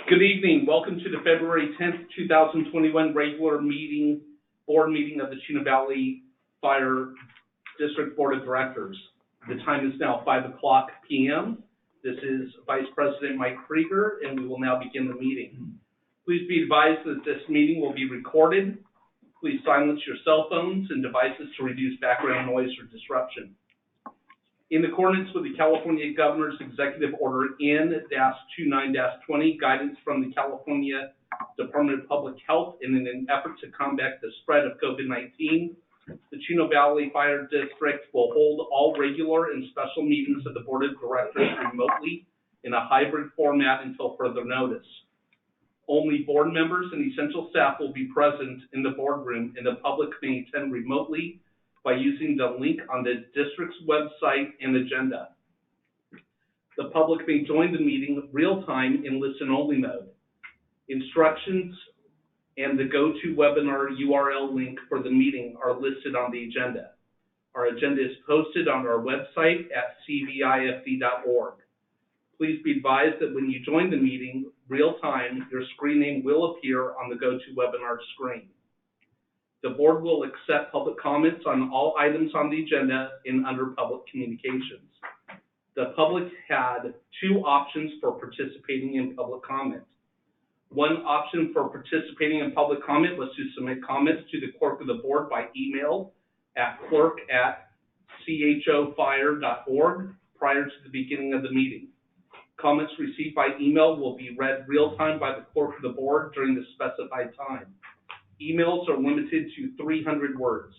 Good evening. Welcome to the February 10th, 2021 regular board meeting of the Chino Valley Fire District Board of Directors. The time is now 5:00 p.m. This is Vice President Mike Krieger, and we will now begin the meeting. Please be advised that this meeting will be recorded. Please silence your cell phones and devices to reduce background noise or disruption. In accordance with the California Governor's Executive Order N-29-20, guidance from the California Department of Public Health, and in an effort to combat the spread of COVID-19, the Chino Valley Fire District will hold all regular and special meetings of the Board of Directors remotely in a hybrid format until further notice. Only board members and essential staff will be present in the boardroom, and the public may attend remotely by using the link on the district's website and agenda. The public may join the meeting real-time in listen-only mode. Instructions and the GoToWebinar URL link for the meeting are listed on the agenda. Our agenda is posted on our website at cvifd.org. Please be advised that when you join the meeting real-time, your screen name will appear on the GoToWebinar screen. The board will accept public comments on all items on the agenda and under public communications. The public had two options for participating in public comment. One option for participating in public comment was to submit comments to the clerk of the board by email at clerk@chofire.org prior to the beginning of the meeting. Comments received by email will be read real-time by the clerk of the board during the specified time. Emails are limited to 300 words.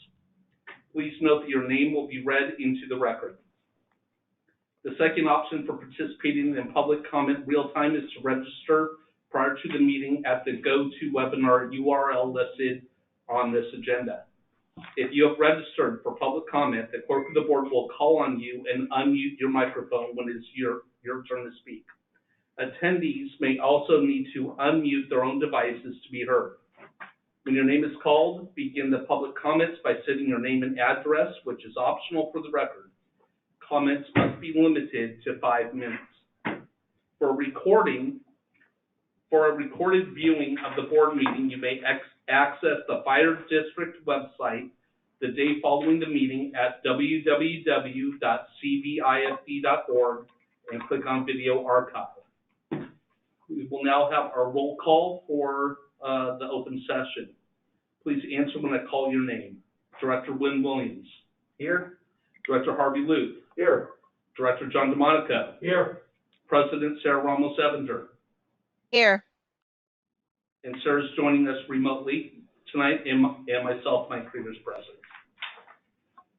Please note that your name will be read into the record. The second option for participating in public comment real-time is to register prior to the meeting at the GoToWebinar URL listed on this agenda. If you have registered for public comment, the clerk of the board will call on you and unmute your microphone when it's your turn to speak. Attendees may also need to unmute their own devices to be heard. When your name is called, begin the public comments by stating your name and address, which is optional for the record. Comments must be limited to 5 minutes. For a recorded viewing of the board meeting, you may access the Fire District website the day following the meeting at www.cvifd.org and click on Video Archive. We will now have our roll call for the open session. Please answer when I call your name. Director Wynn Williams. Here. Director Harvey Luth. Here. Director John DeMonico. Here. President Sarah Ramos-Evinger. Here. And Sarah's joining us remotely tonight, and myself, Mike Krieger, is present.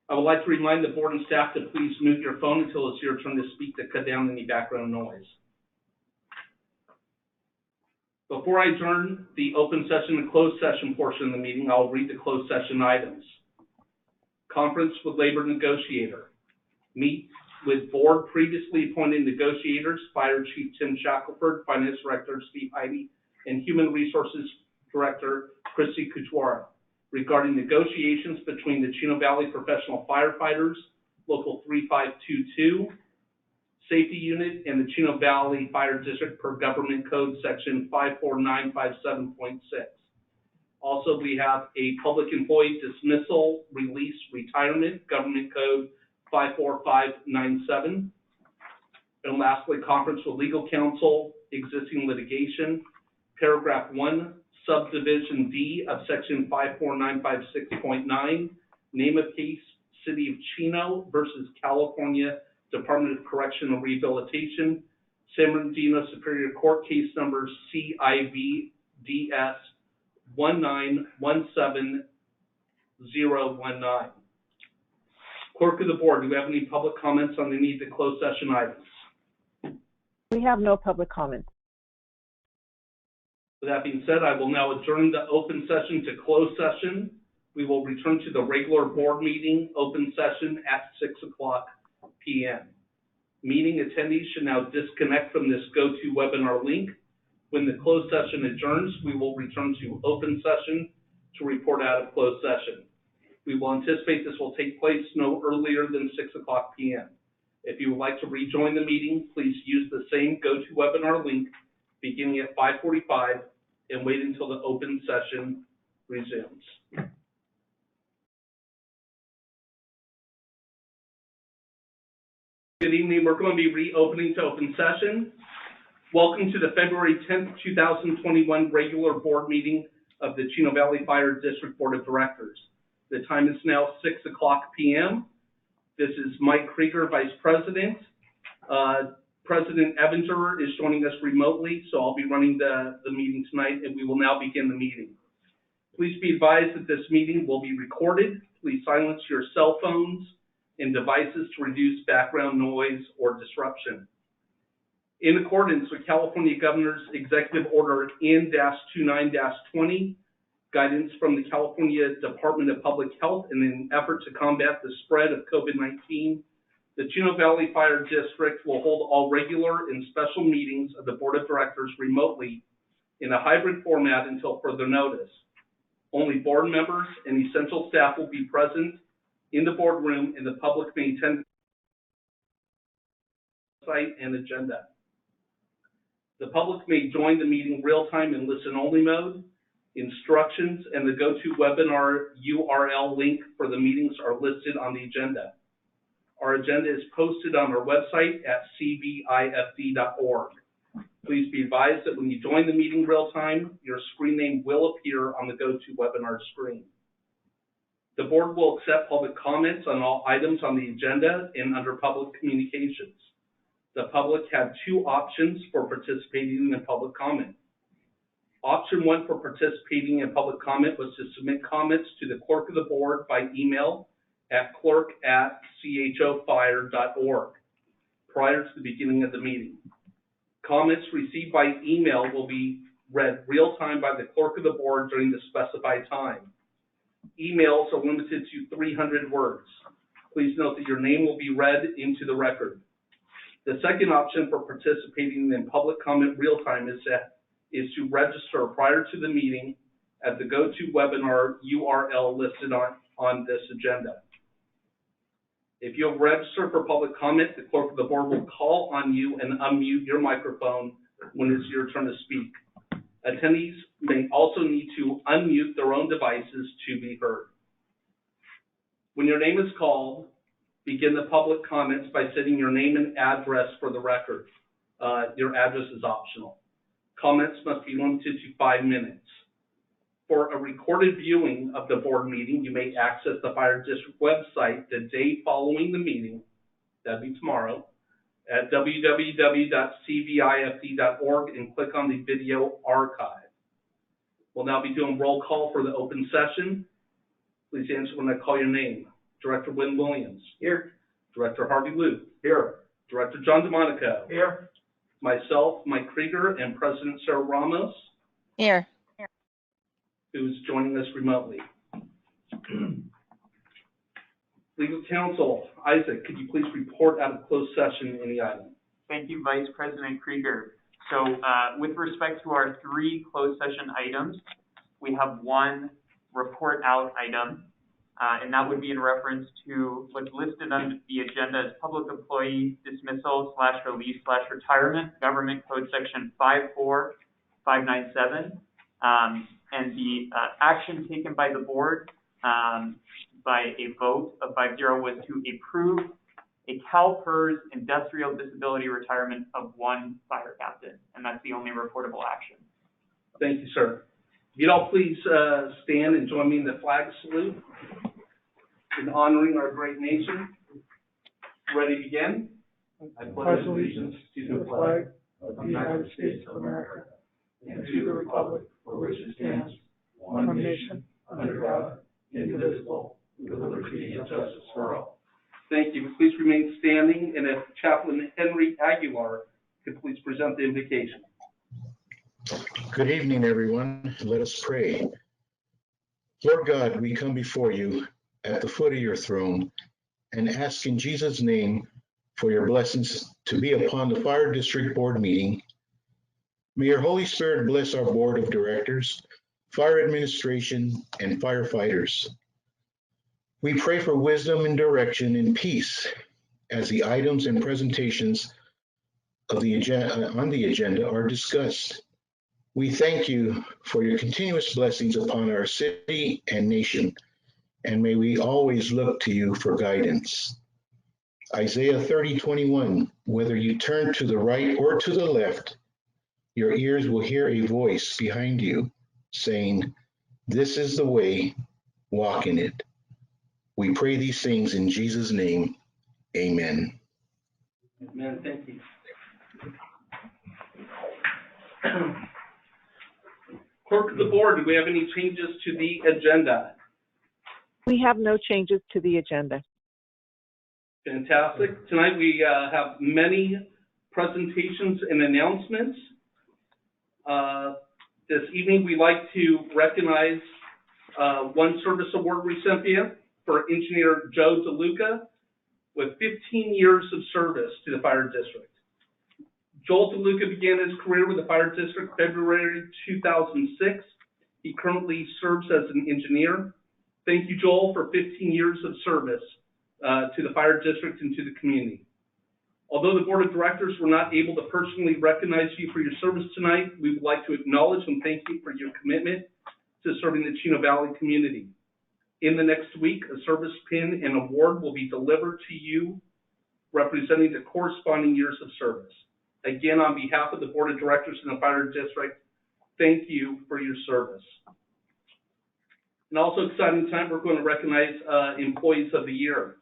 I would like to remind the board and staff to please mute your phone until it's your turn to speak to cut down any background noise. Before I adjourn the open session and closed session portion of the meeting, I'll read the closed session items. Conference with labor negotiator. Meet with board previously appointed negotiators, Fire Chief Tim Shackelford, Finance Director Steve Heide, and Human Resources Director Christy Couture, regarding negotiations between the Chino Valley Professional Firefighters, Local 3522, Safety Unit, and the Chino Valley Fire District per Government Code Section 54957.6. Also, we have a public employee dismissal, release, retirement, Government Code 54597. And lastly, conference with legal counsel, existing litigation, paragraph 1, subdivision D of section 54956.9, name of case, City of Chino versus California Department of Correction and Rehabilitation, San Bernardino Superior Court, case number CIVDS 1917019. Clerk of the board, do we have any public comments on any of the closed session items? We have no public comments. With that being said, I will now adjourn the open session to closed session. We will return to the regular board meeting open session at 6:00 p.m. Meeting attendees should now disconnect from this GoToWebinar link. When the closed session adjourns, we will return to open session to report out of closed session. We will anticipate this will take place no earlier than 6:00 p.m. If you would like to rejoin the meeting, please use the same GoToWebinar link beginning at 5:45 and wait until the open session resumes. Good evening. We're going to be reopening to open session. Welcome to the February 10th, 2021 regular board meeting of the Chino Valley Fire District Board of Directors. The time is now 6:00 p.m. This is Mike Krieger, Vice President. President Evinger is joining us remotely, so I'll be running the meeting tonight, and we will now begin the meeting. Please be advised that this meeting will be recorded. Please silence your cell phones and devices to reduce background noise or disruption. In accordance with California Governor's Executive Order N-29-20, guidance from the California Department of Public Health in an effort to combat the spread of COVID-19, the Chino Valley Fire District will hold all regular and special meetings of the Board of Directors remotely in a hybrid format until further notice. Only board members and essential staff will be present in the boardroom, and the public may attend the site and agenda. The public may join the meeting real-time in listen-only mode. Instructions and the GoToWebinar URL link for the meetings are listed on the agenda. Our agenda is posted on our website at cvifd.org. Please be advised that when you join the meeting real-time, your screen name will appear on the GoToWebinar screen. The board will accept public comments on all items on the agenda and under public communications. The public had two options for participating in public comment. Option one for participating in public comment was to submit comments to the clerk of the board by email at clerk@chofire.org prior to the beginning of the meeting. Comments received by email will be read real-time by the clerk of the board during the specified time. Emails are limited to 300 words. Please note that your name will be read into the record. The second option for participating in public comment real-time is to register prior to the meeting at the GoToWebinar URL listed on this agenda. If you have registered for public comment, the clerk of the board will call on you and unmute your microphone when it's your turn to speak. Attendees may also need to unmute their own devices to be heard. When your name is called, begin the public comments by stating your name and address for the record. Your address is optional. Comments must be limited to 5 minutes. For a recorded viewing of the board meeting, you may access the Fire District website the day following the meeting, that'd be tomorrow, at www.cvifd.org and click on the video archive. We'll now be doing roll call for the open session. Please answer when I call your name. Director Wynn Williams. Here. Director Harvey Luke. Here. Director John DeMonico. Here. Myself, Mike Krieger, and President Sarah Ramos. Here. Who's joining us remotely. Legal counsel, Isaac, could you please report out of closed session any item? Thank you, Vice President Krieger. So with respect to our 3 closed session items, we have one report out item, and that would be in reference to what's listed on the agenda as public employee dismissal / release / retirement, Government Code Section 54597. And the action taken by the board by a vote of 5-0 was to approve a CalPERS industrial disability retirement of 1 fire captain, and that's the only reportable action. Thank you, sir. If you'd all please stand and join me in the flag salute in honoring our great nation. Ready to begin? I pledge allegiance to the flag of the United States of America and to the republic for which it stands, one nation, under God, indivisible, with liberty and justice for all. Thank you. Please remain standing, and if Chaplain Henry Aguilar could please present the invocation. Good evening, everyone. Let us pray. Lord God, we come before you at the foot of your throne and ask in Jesus' name for your blessings to be upon the Fire District Board meeting. May your Holy Spirit bless our Board of Directors, Fire Administration, and firefighters. We pray for wisdom and direction and peace as the items and presentations of the agenda, on the agenda are discussed. We thank you for your continuous blessings upon our city and nation, and may we always look to you for guidance. Isaiah 30:21, whether you turn to the right or to the left, your ears will hear a voice behind you saying, "This is the way, walk in it." We pray these things in Jesus' name. Amen. Amen, thank you. Clerk of the board, do we have any changes to the agenda? We have no changes to the agenda. Fantastic. Tonight we have many presentations and announcements. This evening we'd like to recognize one service award recipient for Engineer Joe DeLuca with 15 years of service to the fire district. Joel DeLuca began his career with the fire district February 2006. He currently serves as an engineer. Thank you, Joel, for 15 years of service to the fire district and to the community. Although the board of directors were not able to personally recognize you for your service tonight, we would like to acknowledge and thank you for your commitment to serving the Chino Valley community. In the next week, a service pin and award will be delivered to you representing the corresponding years of service. Again, on behalf of the board of directors and the fire district, thank you for your service. And also exciting time, we're going to recognize employees of the year.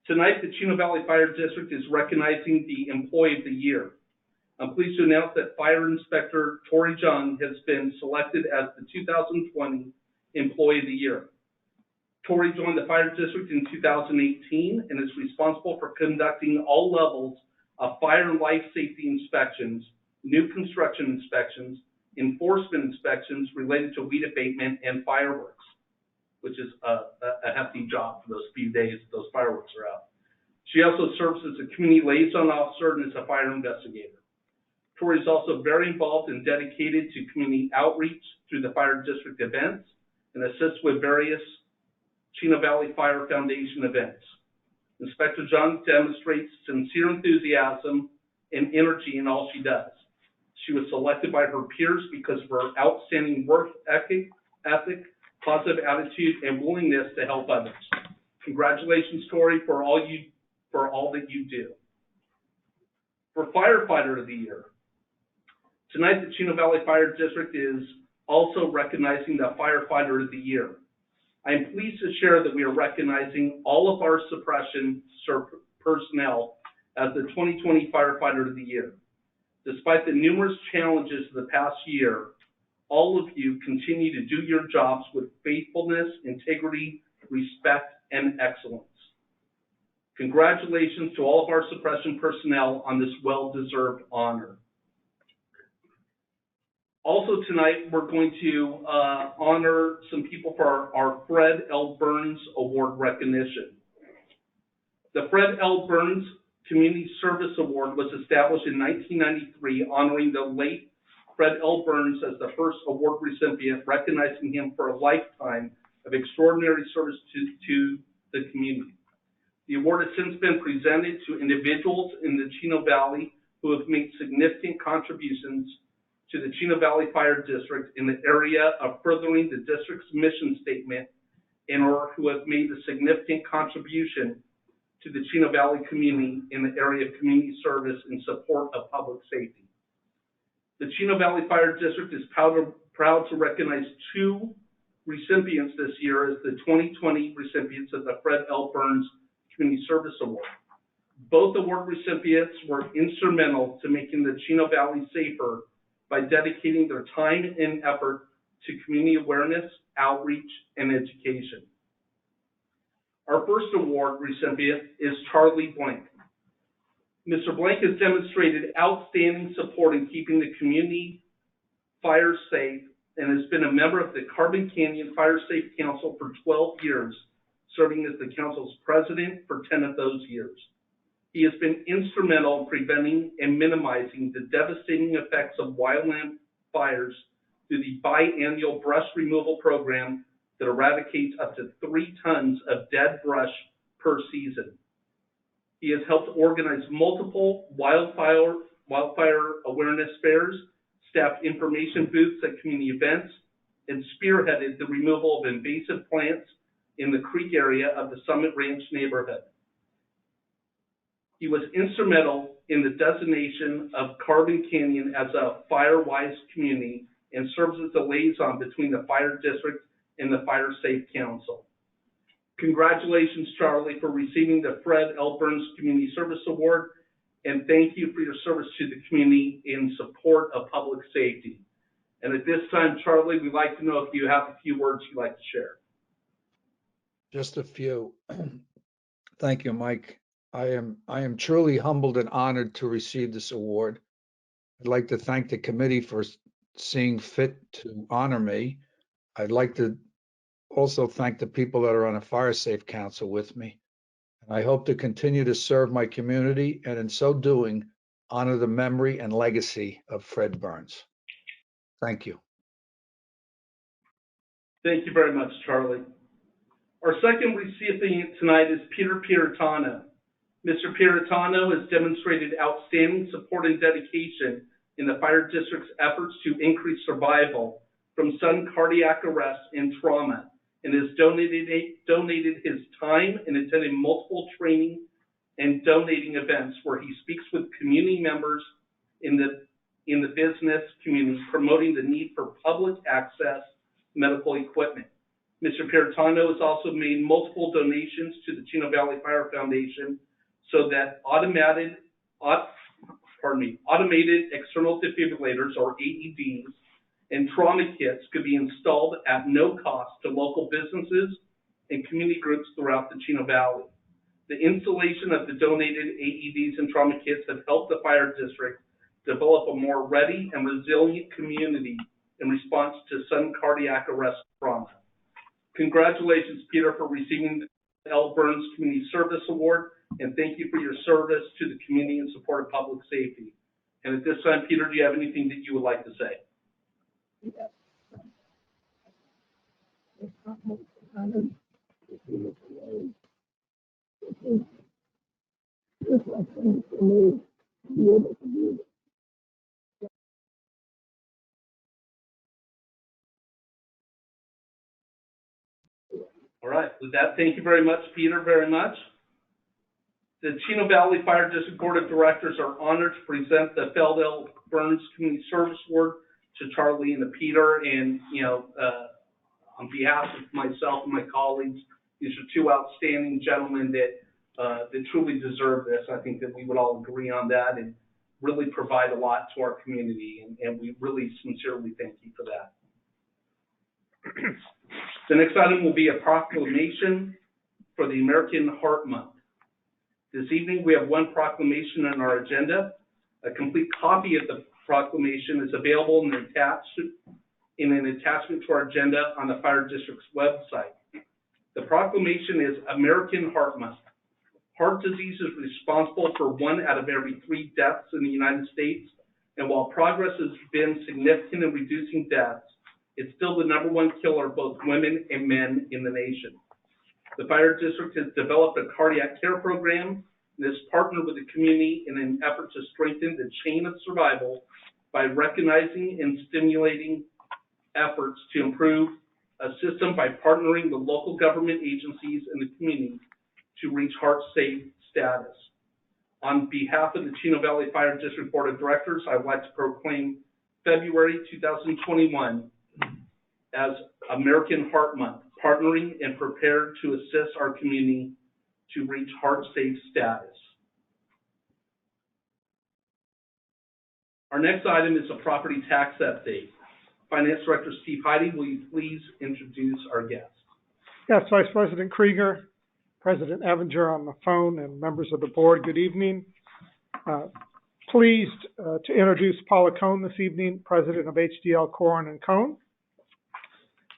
Tonight, the Chino Valley Fire District is recognizing the Employee of the Year. I'm pleased to announce that Fire Inspector Tori Jung has been selected as the 2020 Employee of the Year. Tori joined the Fire District in 2018 and is responsible for conducting all levels of fire and life safety inspections, new construction inspections, enforcement inspections related to weed abatement and fireworks, which is a hefty job for those few days those fireworks are out. She also serves as a community liaison officer and as a fire investigator. Tori is also very involved and dedicated to community outreach through the fire district events and assists with various Chino Valley Fire Foundation events. Inspector Jung demonstrates sincere enthusiasm and energy in all she does. She was selected by her peers because of her outstanding work ethic, positive attitude, and willingness to help others. Congratulations, Tori, for all that you do. For Firefighter of the Year, tonight the Chino Valley Fire District is also recognizing the Firefighter of the Year. I am pleased to share that we are recognizing all of our suppression personnel as the 2020 Firefighter of the Year. Despite the numerous challenges of the past year, all of you continue to do your jobs with faithfulness, integrity, respect, and excellence. Congratulations to all of our suppression personnel on this well-deserved honor. Also tonight, we're going to honor some people for our Fred L. Burns Award recognition. The Fred L. Burns Community Service Award was established in 1993, honoring the late Fred L. Burns as the first award recipient, recognizing him for a lifetime of extraordinary service to the community. The award has since been presented to individuals in the Chino Valley who have made significant contributions to the Chino Valley Fire District in the area of furthering the district's mission statement and or who have made a significant contribution to the Chino Valley community in the area of community service in support of public safety. The Chino Valley Fire District is proud to recognize two recipients this year as the 2020 recipients of the Fred L. Burns Community Service Award. Both award recipients were instrumental to making the Chino Valley safer by dedicating their time and effort to community awareness, outreach, and education. Our first award recipient is Charlie Blank. Mr. Blank has demonstrated outstanding support in keeping the community fire safe and has been a member of the Carbon Canyon Fire Safe Council for 12 years, serving as the council's president for 10 of those years. He has been instrumental in preventing and minimizing the devastating effects of wildland fires through the biannual brush removal program that eradicates up to 3 tons of dead brush per season. He has helped organize multiple wildfire awareness fairs, staffed information booths at community events, and spearheaded the removal of invasive plants in the creek area of the Summit Ranch neighborhood. He was instrumental in the designation of Carbon Canyon as a fire-wise community and serves as a liaison between the Fire District and the Fire Safe Council. Congratulations, Charlie, for receiving the Fred L. Burns Community Service Award, and thank you for your service to the community in support of public safety. And at this time, Charlie, we'd like to know if you have a few words you'd like to share. Just a few. Thank you, Mike. I am truly humbled and honored to receive this award. I'd like to thank the committee for seeing fit to honor me. I'd like to also thank the people that are on a Fire Safe Council with me. And I hope to continue to serve my community and in so doing, honor the memory and legacy of Fred Burns. Thank you. Thank you very much, Charlie. Our second recipient tonight is Peter Piratano. Mr. Piratano has demonstrated outstanding support and dedication in the Fire District's efforts to increase survival from sudden cardiac arrest and trauma, and has donated his time and attended multiple training and donating events where he speaks with community members in the business community, promoting the need for public access medical equipment. Mr. Piratano has also made multiple donations to the Chino Valley Fire Foundation so that automated external defibrillators, or AEDs, and trauma kits could be installed at no cost to local businesses and community groups throughout the Chino Valley. The installation of the donated AEDs and trauma kits have helped the Fire District develop a more ready and resilient community in response to sudden cardiac arrest trauma. Congratulations, Peter, for receiving the L. Burns Community Service Award, and thank you for your service to the community in support of public safety. And at this time, Peter, do you have anything that you would like to say? All right, with that, thank you very much, Peter, very much. The Chino Valley Fire District Board of Directors are honored to present the Fred L. Burns Community Service Award to Charlie and to Peter. And, on behalf of myself and my colleagues, these are two outstanding gentlemen that truly deserve this. I think that we would all agree on that and really provide a lot to our community. And we really sincerely thank you for that. The next item will be a proclamation for the American Heart Month. This evening, we have one proclamation on our agenda. A complete copy of the proclamation is available in an attachment to our agenda on the Fire District's website. The proclamation is American Heart Month. Heart disease is responsible for 1 out of every 3 deaths in the United States, and while progress has been significant in reducing deaths, it's still the #1 killer of both women and men in the nation. The Fire District has developed a cardiac care program and has partnered with the community in an effort to strengthen the chain of survival by recognizing and stimulating efforts to improve a system by partnering with local government agencies and the community to reach heart safe status. On behalf of the Chino Valley Fire District Board of Directors, I would like to proclaim February 2021 as American Heart Month, partnering and prepared to assist our community to reach heart safe status. Our next item is a property tax update. Finance Director Steve Heide, will you please introduce our guest? Yes, Vice President Krieger, President Evinger on the phone, and members of the board, good evening. Pleased to introduce Paula Cohn this evening, President of HDL Corn & Cohn,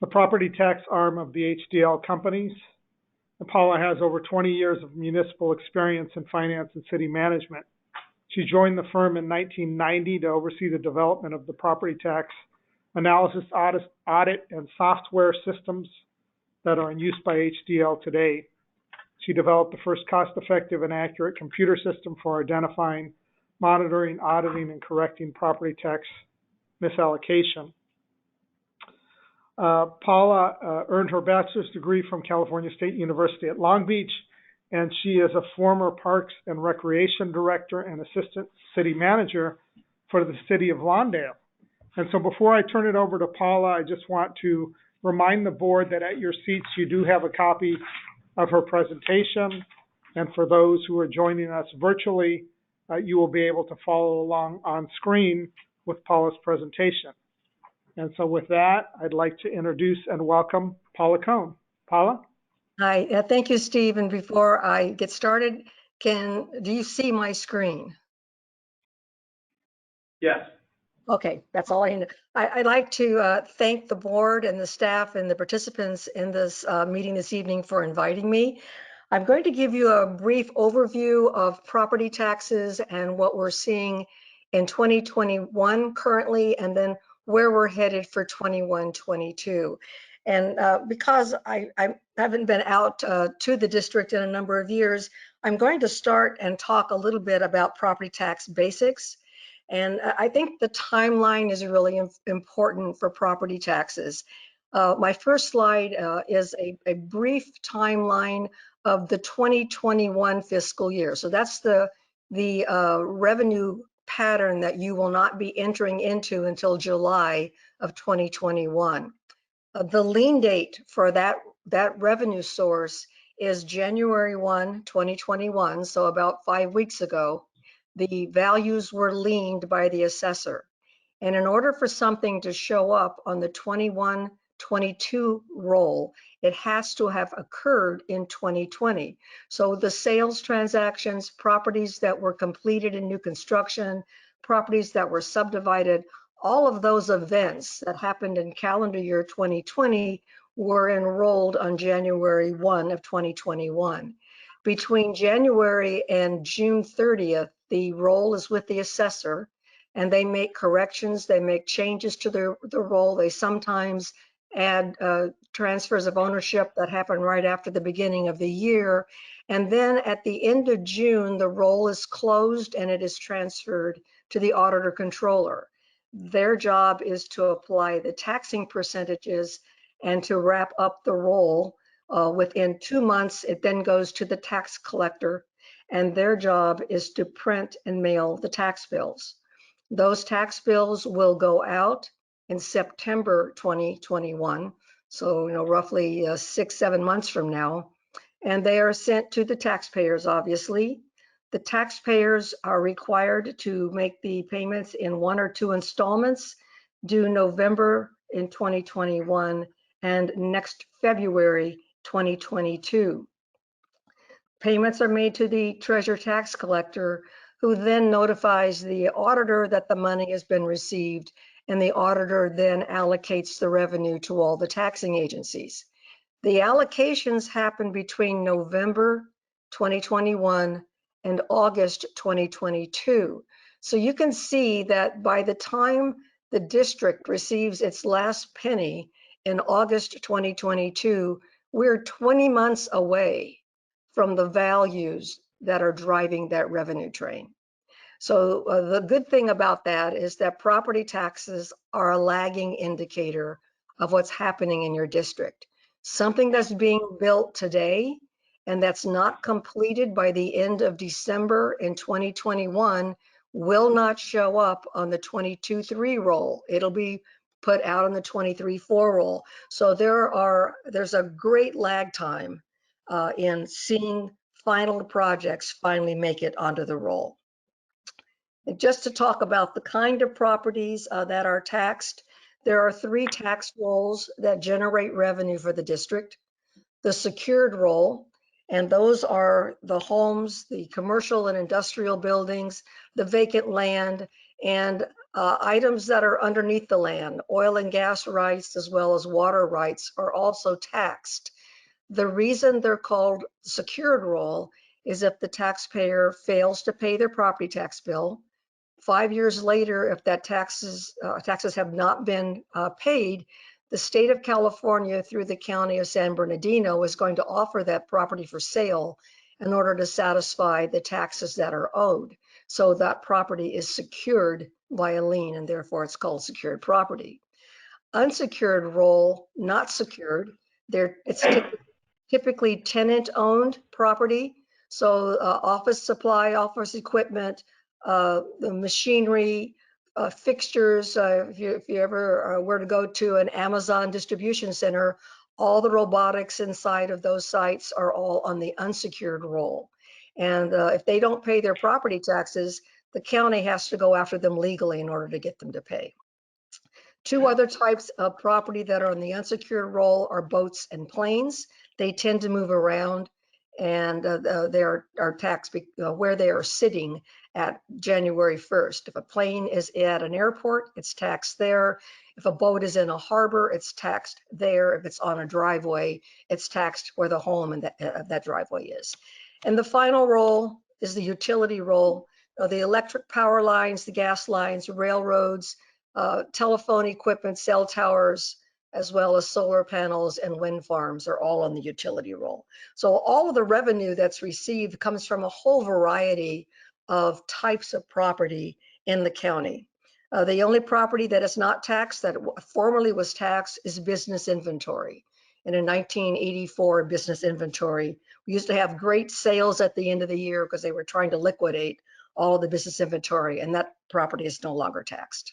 the property tax arm of the HDL companies. And Paula has over 20 years of municipal experience in finance and city management. She joined the firm in 1990 to oversee the development of the property tax analysis, audit, and software systems that are in use by HDL today. She developed the first cost-effective and accurate computer system for identifying, monitoring, auditing, and correcting property tax misallocation. Paula earned her bachelor's degree from California State University at Long Beach, and she is a former Parks and Recreation Director and Assistant City Manager for the City of Lawndale. And so before I turn it over to Paula, I just want to remind the board that at your seats you do have a copy of her presentation. And for those who are joining us virtually, you will be able to follow along on screen with Paula's presentation. And so with that, I'd like to introduce and welcome Paula Cohn. Paula? Hi, thank you, Steve. And before I get started, do you see my screen? Yes. Okay, that's all I need. I'd like to thank the board and the staff and the participants in this meeting this evening for inviting me. I'm going to give you a brief overview of property taxes and what we're seeing in 2021 currently, and then where we're headed for 21-22. And because I haven't been out to the district in a number of years, I'm going to start and talk a little bit about property tax basics. And I think the timeline is really important for property taxes. My first slide is a brief timeline of the 2021 fiscal year. So that's the revenue pattern that you will not be entering into until July of 2021. The lien date for that revenue source is January 1, 2021, so about 5 weeks ago. The values were liened by the assessor. And in order for something to show up on the 21-22 roll, it has to have occurred in 2020. So the sales transactions, properties that were completed in new construction, properties that were subdivided, all of those events that happened in calendar year 2020 were enrolled on January 1 of 2021. Between January and June 30th, the roll is with the assessor, and they make corrections, they make changes to the roll. They sometimes add transfers of ownership that happen right after the beginning of the year. And then at the end of June, the roll is closed and it is transferred to the auditor controller. Their job is to apply the taxing percentages and to wrap up the roll. Within 2 months, it then goes to the tax collector, and their job is to print and mail the tax bills. Those tax bills will go out in September 2021, so roughly 6-7 months from now, and they are sent to the taxpayers, obviously. The taxpayers are required to make the payments in 1 or 2 installments due November in 2021 and next February 2022. Payments are made to the treasurer tax collector, who then notifies the auditor that the money has been received, and the auditor then allocates the revenue to all the taxing agencies. The allocations happen between November 2021 and August 2022. So you can see that by the time the district receives its last penny in August 2022, we're 20 months away from the values that are driving that revenue train. So the good thing about that is that property taxes are a lagging indicator of what's happening in your district. Something that's being built today and that's not completed by the end of December in 2021 will not show up on the 22-3 roll. It'll be put out on the 23-4 roll. So there's a great lag time in seeing final projects finally make it onto the roll. And just to talk about the kind of properties that are taxed, there are 3 tax rolls that generate revenue for the district. The secured roll, and those are the homes, the commercial and industrial buildings, the vacant land, and items that are underneath the land. Oil and gas rights as well as water rights are also taxed. The reason they're called secured roll is if the taxpayer fails to pay their property tax bill, 5 years later, if that taxes have not been paid, the state of California through the county of San Bernardino was going to offer that property for sale in order to satisfy the taxes that are owed. So that property is secured by a lien, and therefore it's called secured property. Unsecured roll, not secured. It's typically tenant-owned property. So office supply, office equipment, the machinery, fixtures. If you ever were to go to an Amazon distribution center, all the robotics inside of those sites are all on the unsecured roll. And if they don't pay their property taxes, the county has to go after them legally in order to get them to pay. Two other types of property that are on the unsecured roll are boats and planes. They tend to move around, and they are taxed where they are sitting at January 1st. If a plane is at an airport, it's taxed there. If a boat is in a harbor, it's taxed there. If it's on a driveway, it's taxed where the home and that driveway is. And the final roll is the utility roll. The electric power lines, the gas lines, railroads, telephone equipment, cell towers, as well as solar panels and wind farms are all on the utility roll. So all of the revenue that's received comes from a whole variety of types of property in the county. The only property that is not taxed that formerly was taxed is business inventory. And in 1984 business inventory, we used to have great sales at the end of the year because they were trying to liquidate all of the business inventory, and that property is no longer taxed.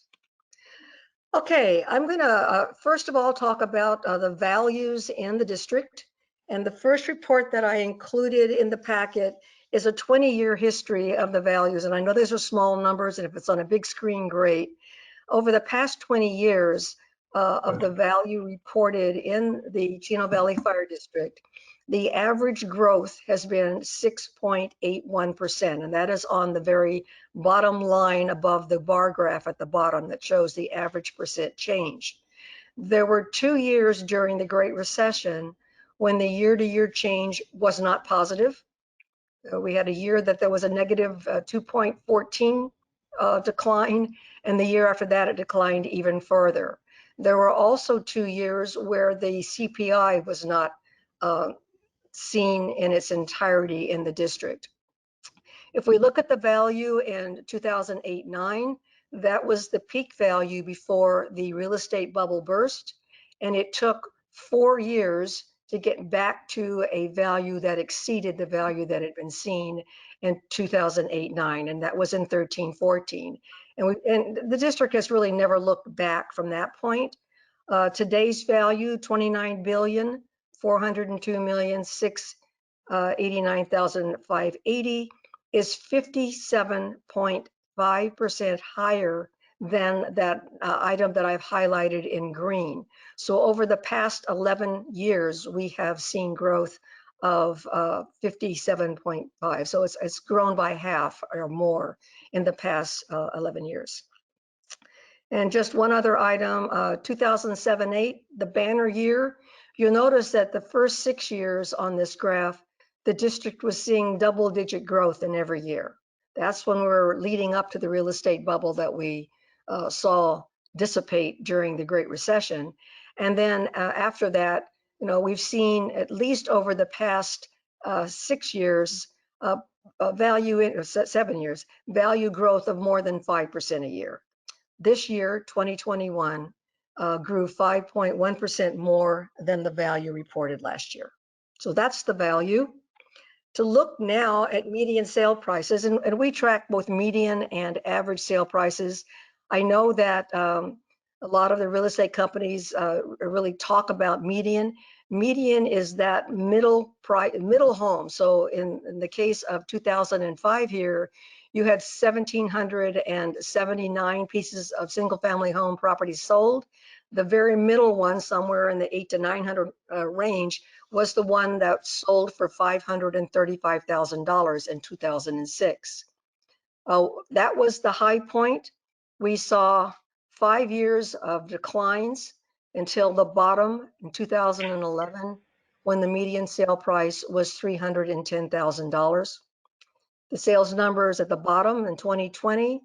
Okay, I'm going to first of all talk about the values in the district. And the first report that I included in the packet is a 20-year history of the values. And I know these are small numbers, and if it's on a big screen, great. Over the past 20 years of the value reported in the Chino Valley Fire District, the average growth has been 6.81%, and that is on the very bottom line above the bar graph at the bottom that shows the average percent change. There were 2 years during the Great Recession when the year-to-year change was not positive. We had a year that there was a negative 2.14 decline, and the year after that it declined even further. There were also 2 years where the CPI was not seen in its entirety in the district. If we look at the value in 2008-9, that was the peak value before the real estate bubble burst, and it took 4 years to get back to a value that exceeded the value that had been seen in 2008-9, and that was in 13-14. And the district has really never looked back from that point. Today's value, $29,402,689,580, is 57.5% higher than that item that I've highlighted in green. So over the past 11 years, we have seen growth of 57.5. So it's grown by half or more in the past 11 years. And just one other item, 2007-8, the banner year, you'll notice that the first 6 years on this graph, the district was seeing double-digit growth in every year. That's when we're leading up to the real estate bubble that we saw dissipate during the Great Recession. And then after that, we've seen at least over the past 6 years, 7 years, value growth of more than 5% a year. This year, 2021, grew 5.1% more than the value reported last year. So that's the value. To look now at median sale prices, and we track both median and average sale prices. I know that a lot of the real estate companies really talk about median. Median is that middle home. So in the case of 2005 here, you had 1,779 pieces of single-family home properties sold. The very middle one, somewhere in the 800 to 900 range, was the one that sold for $535,000 in 2006. That was the high point. We saw 5 years of declines until the bottom in 2011, when the median sale price was $310,000. The sales numbers at the bottom in 2020,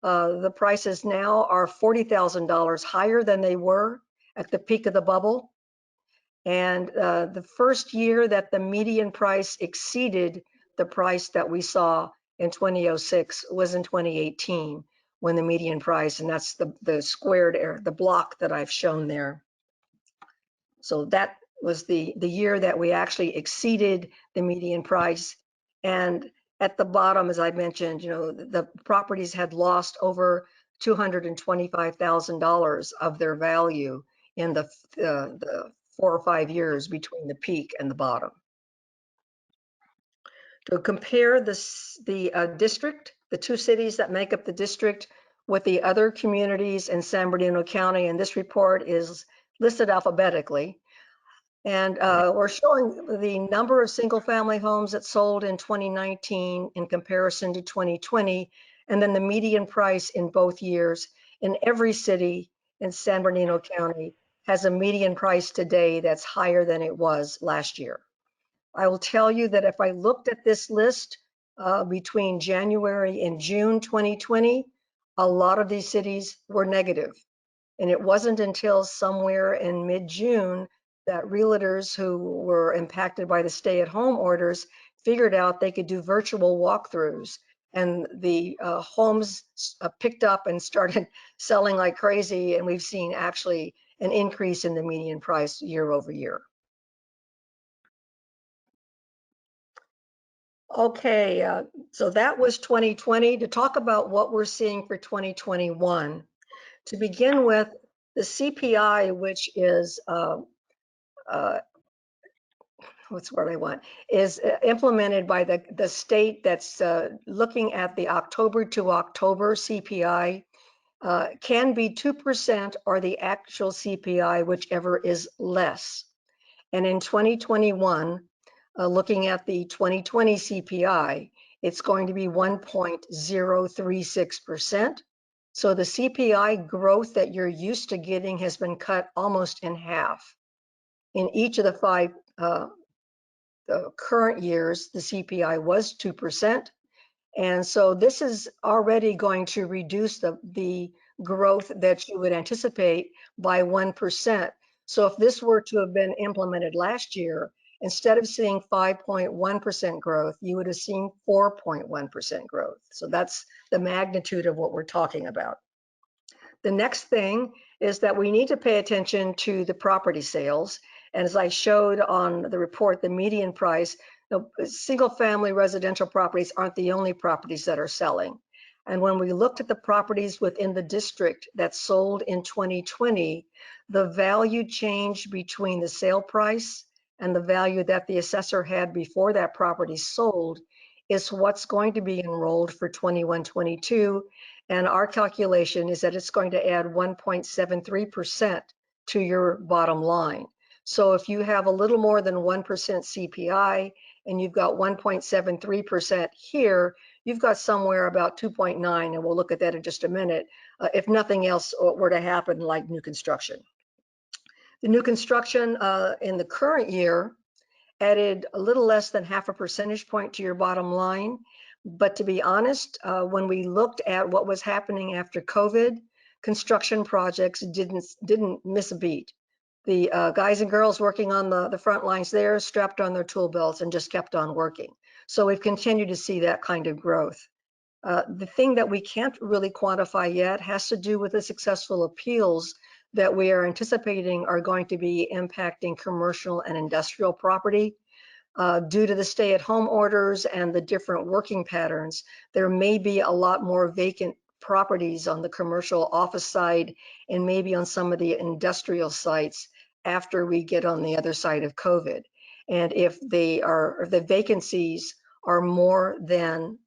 the prices now are $40,000 higher than they were at the peak of the bubble. And the first year that the median price exceeded the price that we saw in 2006 was in 2018, when the median price, and that's the squared area, the block that I've shown there. So that was the year that we actually exceeded the median price. And at the bottom, as I mentioned, you know, the properties had lost over $225,000 of their value in the 4 or 5 years between the peak and the bottom. To compare this, the district, the 2 cities that make up the district, with the other communities in San Bernardino County, and this report is listed alphabetically. And we're showing the number of single-family homes that sold in 2019 in comparison to 2020, and then the median price in both years. In every city in San Bernardino County has a median price today that's higher than it was last year. I will tell you that if I looked at this list between January and June 2020, a lot of these cities were negative. And it wasn't until somewhere in mid-June that realtors who were impacted by the stay-at-home orders figured out they could do virtual walkthroughs. And the homes picked up and started selling like crazy. And we've seen actually an increase in the median price year over year. Okay, so that was 2020. To talk about what we're seeing for 2021, to begin with, the CPI, which is what's what I want, is implemented by the state that's looking at the October to October CPI, can be 2% or the actual CPI, whichever is less. And in 2021, looking at the 2020 CPI, it's going to be 1.036%. So the CPI growth that you're used to getting has been cut almost in half. In each of the 5 the current years, the CPI was 2%. And so this is already going to reduce the growth that you would anticipate by 1%. So if this were to have been implemented last year, instead of seeing 5.1% growth, you would have seen 4.1% growth. So that's the magnitude of what we're talking about. The next thing is that we need to pay attention to the property sales. And as I showed on the report, the median price, single-family residential properties aren't the only properties that are selling. And when we looked at the properties within the district that sold in 2020, the value change between the sale price and the value that the assessor had before that property sold is what's going to be enrolled for 21-22. And our calculation is that it's going to add 1.73% to your bottom line. So if you have a little more than 1% CPI and you've got 1.73% here, you've got somewhere about 2.9, and we'll look at that in just a minute, if nothing else were to happen like new construction. The new construction in the current year added a little less than 0.5 percentage point to your bottom line. But to be honest, when we looked at what was happening after COVID, construction projects didn't miss a beat. The guys and girls working on the front lines there strapped on their tool belts and just kept on working. So we've continued to see that kind of growth. The thing that we can't really quantify yet has to do with the successful appeals that we are anticipating are going to be impacting commercial and industrial property. Due to the stay-at-home orders and the different working patterns, there may be a lot more vacant properties on the commercial office side and maybe on some of the industrial sites after we get on the other side of COVID. And if the vacancies are more than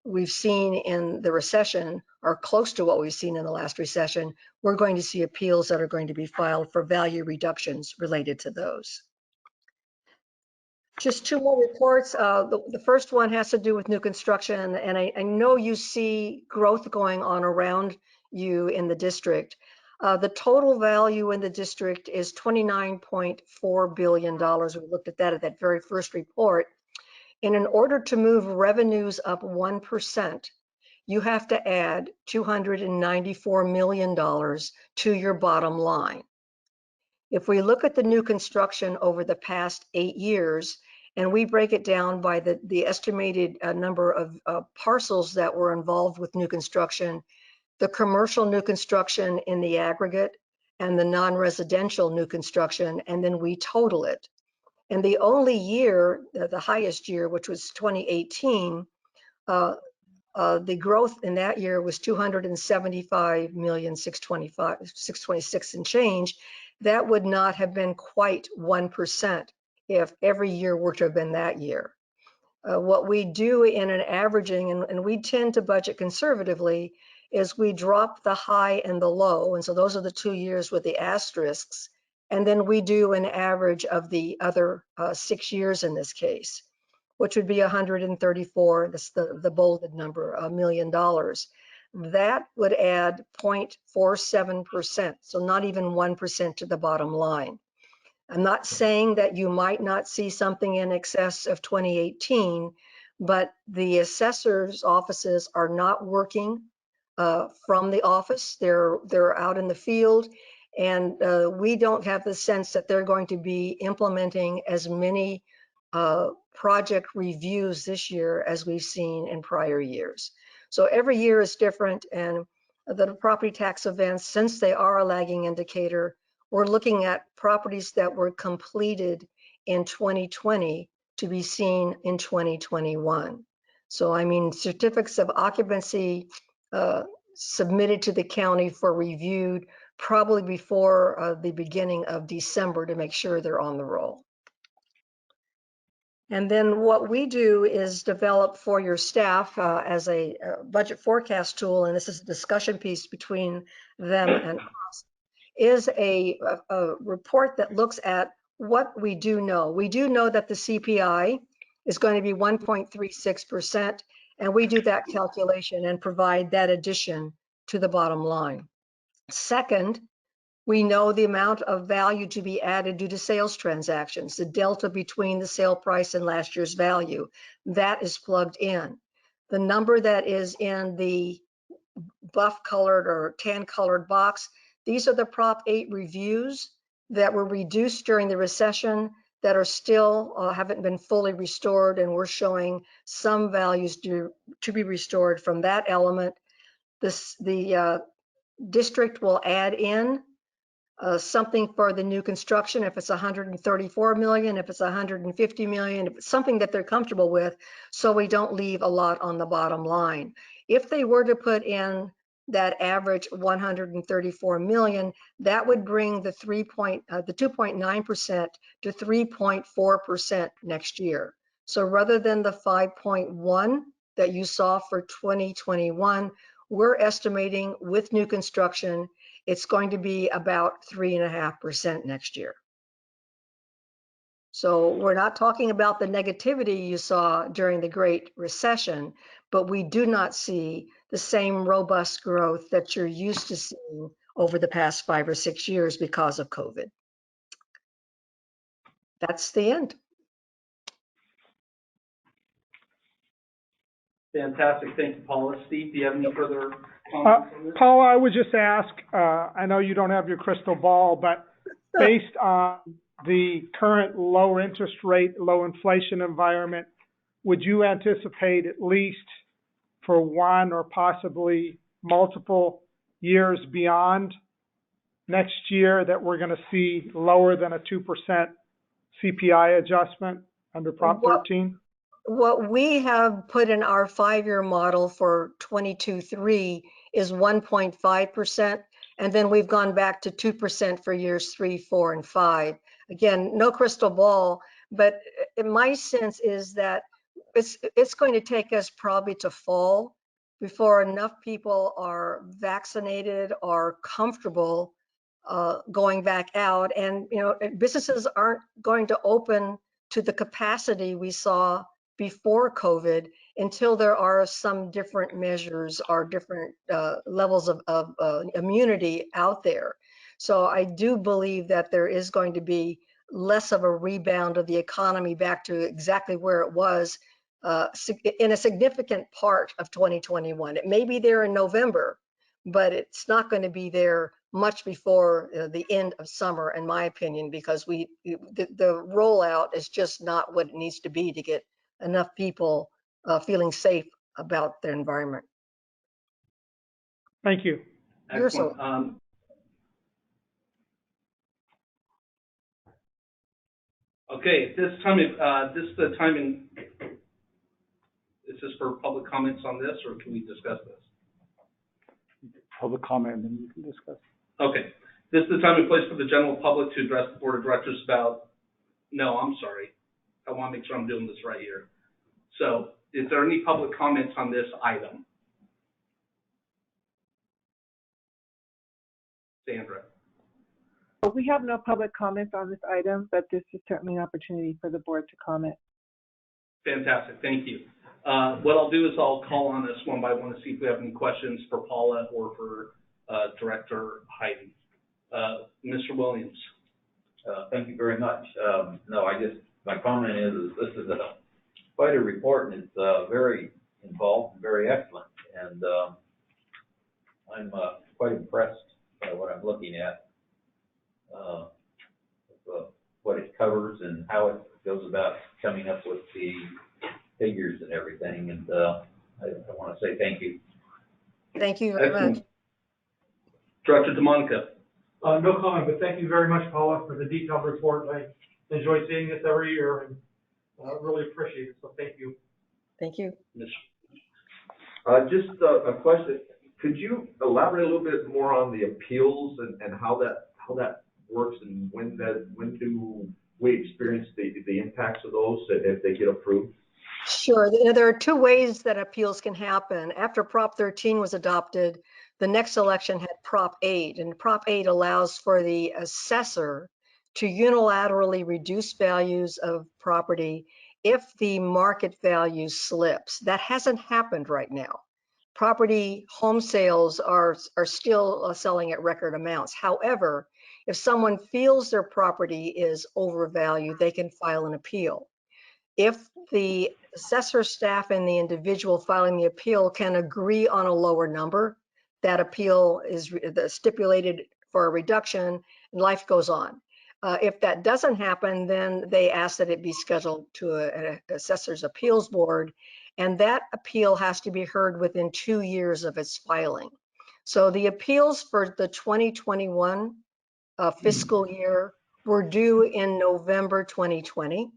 we've seen in the recession, or close to what we've seen in the last recession, we're going to see appeals that are going to be filed for value reductions related to those. Just 2 more reports. The first one has to do with new construction, and I know you see growth going on around you in the district. The total value in the district is $29.4 billion. We looked at that very first report. And in order to move revenues up 1%, you have to add $294 million to your bottom line. If we look at the new construction over the past 8 years, and we break it down by the estimated number of parcels that were involved with new construction, the commercial new construction in the aggregate, and the non-residential new construction, and then we total it. And the only year, the highest year, which was 2018, the growth in that year was 275,626 and change. That would not have been quite 1% if every year were to have been that year. What we do in an averaging, and we tend to budget conservatively, is we drop the high and the low. And so those are the 2 years with the asterisks. And then we do an average of the other 6 years in this case, which would be 134, that's the bolded number, $1 million. That would add 0.47%, so not even 1% to the bottom line. I'm not saying that you might not see something in excess of 2018, but the assessors' offices are not working from the office. They're out in the field, and we don't have the sense that they're going to be implementing as many project reviews this year as we've seen in prior years. So every year is different, and the property tax events, since they are a lagging indicator, we're looking at properties that were completed in 2020 to be seen in 2021. So I mean, certificates of occupancy submitted to the county for review probably before the beginning of December to make sure they're on the roll. And then what we do is develop for your staff as a budget forecast tool, and this is a discussion piece between them and us, is a report that looks at what we do know. We do know that the CPI is going to be 1.36%, and we do that calculation and provide that addition to the bottom line. Second, we know the amount of value to be added due to sales transactions, the delta between the sale price and last year's value. That is plugged in. The number that is in the buff colored or tan colored box, these are the Prop 8 reviews that were reduced during the recession that are still haven't been fully restored, and we're showing some values to be restored from that element. The district will add in something for the new construction, if it's 134 million, if it's 150 million, if it's something that they're comfortable with, so we don't leave a lot on the bottom line. If they were to put in that average 134 million, that would bring the 2.9% to 3.4% next year. So rather than the 5.1 that you saw for 2021, we're estimating with new construction, it's going to be about 3.5% next year. So we're not talking about the negativity you saw during the Great Recession, but we do not see the same robust growth that you're used to seeing over the past 5 or 6 years because of COVID. That's the end. Fantastic. Thank you, Paula. Steve, do you have any further comments on this? Paula, I would just ask, I know you don't have your crystal ball, but based on the current low interest rate, low inflation environment, would you anticipate at least for one or possibly multiple years beyond next year that we're going to see lower than a 2% CPI adjustment under Prop 13? What we have put in our 5-year model for 22-3 is 1.5%, and then we've gone back to 2% for years 3, 4, and 5. Again, no crystal ball, but my sense is that it's going to take us probably to fall before enough people are vaccinated or comfortable going back out. And businesses aren't going to open to the capacity we saw before COVID until there are some different measures or different levels of immunity out there. So I do believe that there is going to be less of a rebound of the economy back to exactly where it was in a significant part of 2021. It may be there in November, but it's not going to be there much before the end of summer, in my opinion, because the rollout is just not what it needs to be to get enough people feeling safe about their environment. Thank you. You're so Excellent. Okay, this time, this is the time in, is this for public comments on this, or can we discuss this? Public comment, and then you can discuss. Okay, this is the time and place for the general public to address the board of directors about, no, I'm sorry. I want to make sure I'm doing this right here. So, is there any public comments on this item? Sandra? We have no public comments on this item, but this is certainly an opportunity for the board to comment. Fantastic, thank you. What I'll do is I'll call on us one by one to see if we have any questions for Paula or for Director Heidi. Mr. Williams. Thank you very much. No, I guess my comment is this is quite a report, and it's very involved and very excellent. And I'm quite impressed by what I'm looking at, what it covers and how it goes about coming up with the figures and everything. And I want to say thank you. Thank you very much. Director DeMonica. No comment, but thank you very much, Paula, for the detailed report. I enjoy seeing this every year and really appreciate it, so thank you. Thank you. Just a question. Could you elaborate a little bit more on the appeals and how that works, and when do we experience the impacts of those if they get approved? Sure. There are two ways that appeals can happen. After Prop 13 was adopted, the next election had Prop 8, and Prop 8 allows for the assessor to unilaterally reduce values of property if the market value slips. That hasn't happened right now. Property home sales are still selling at record amounts. However, if someone feels their property is overvalued, they can file an appeal. If the assessor staff and the individual filing the appeal can agree on a lower number, that appeal is stipulated for a reduction and life goes on. If that doesn't happen, then they ask that it be scheduled to an assessor's appeals board, and that appeal has to be heard within 2 years of its filing. So the appeals for the 2021 fiscal year were due in November 2020,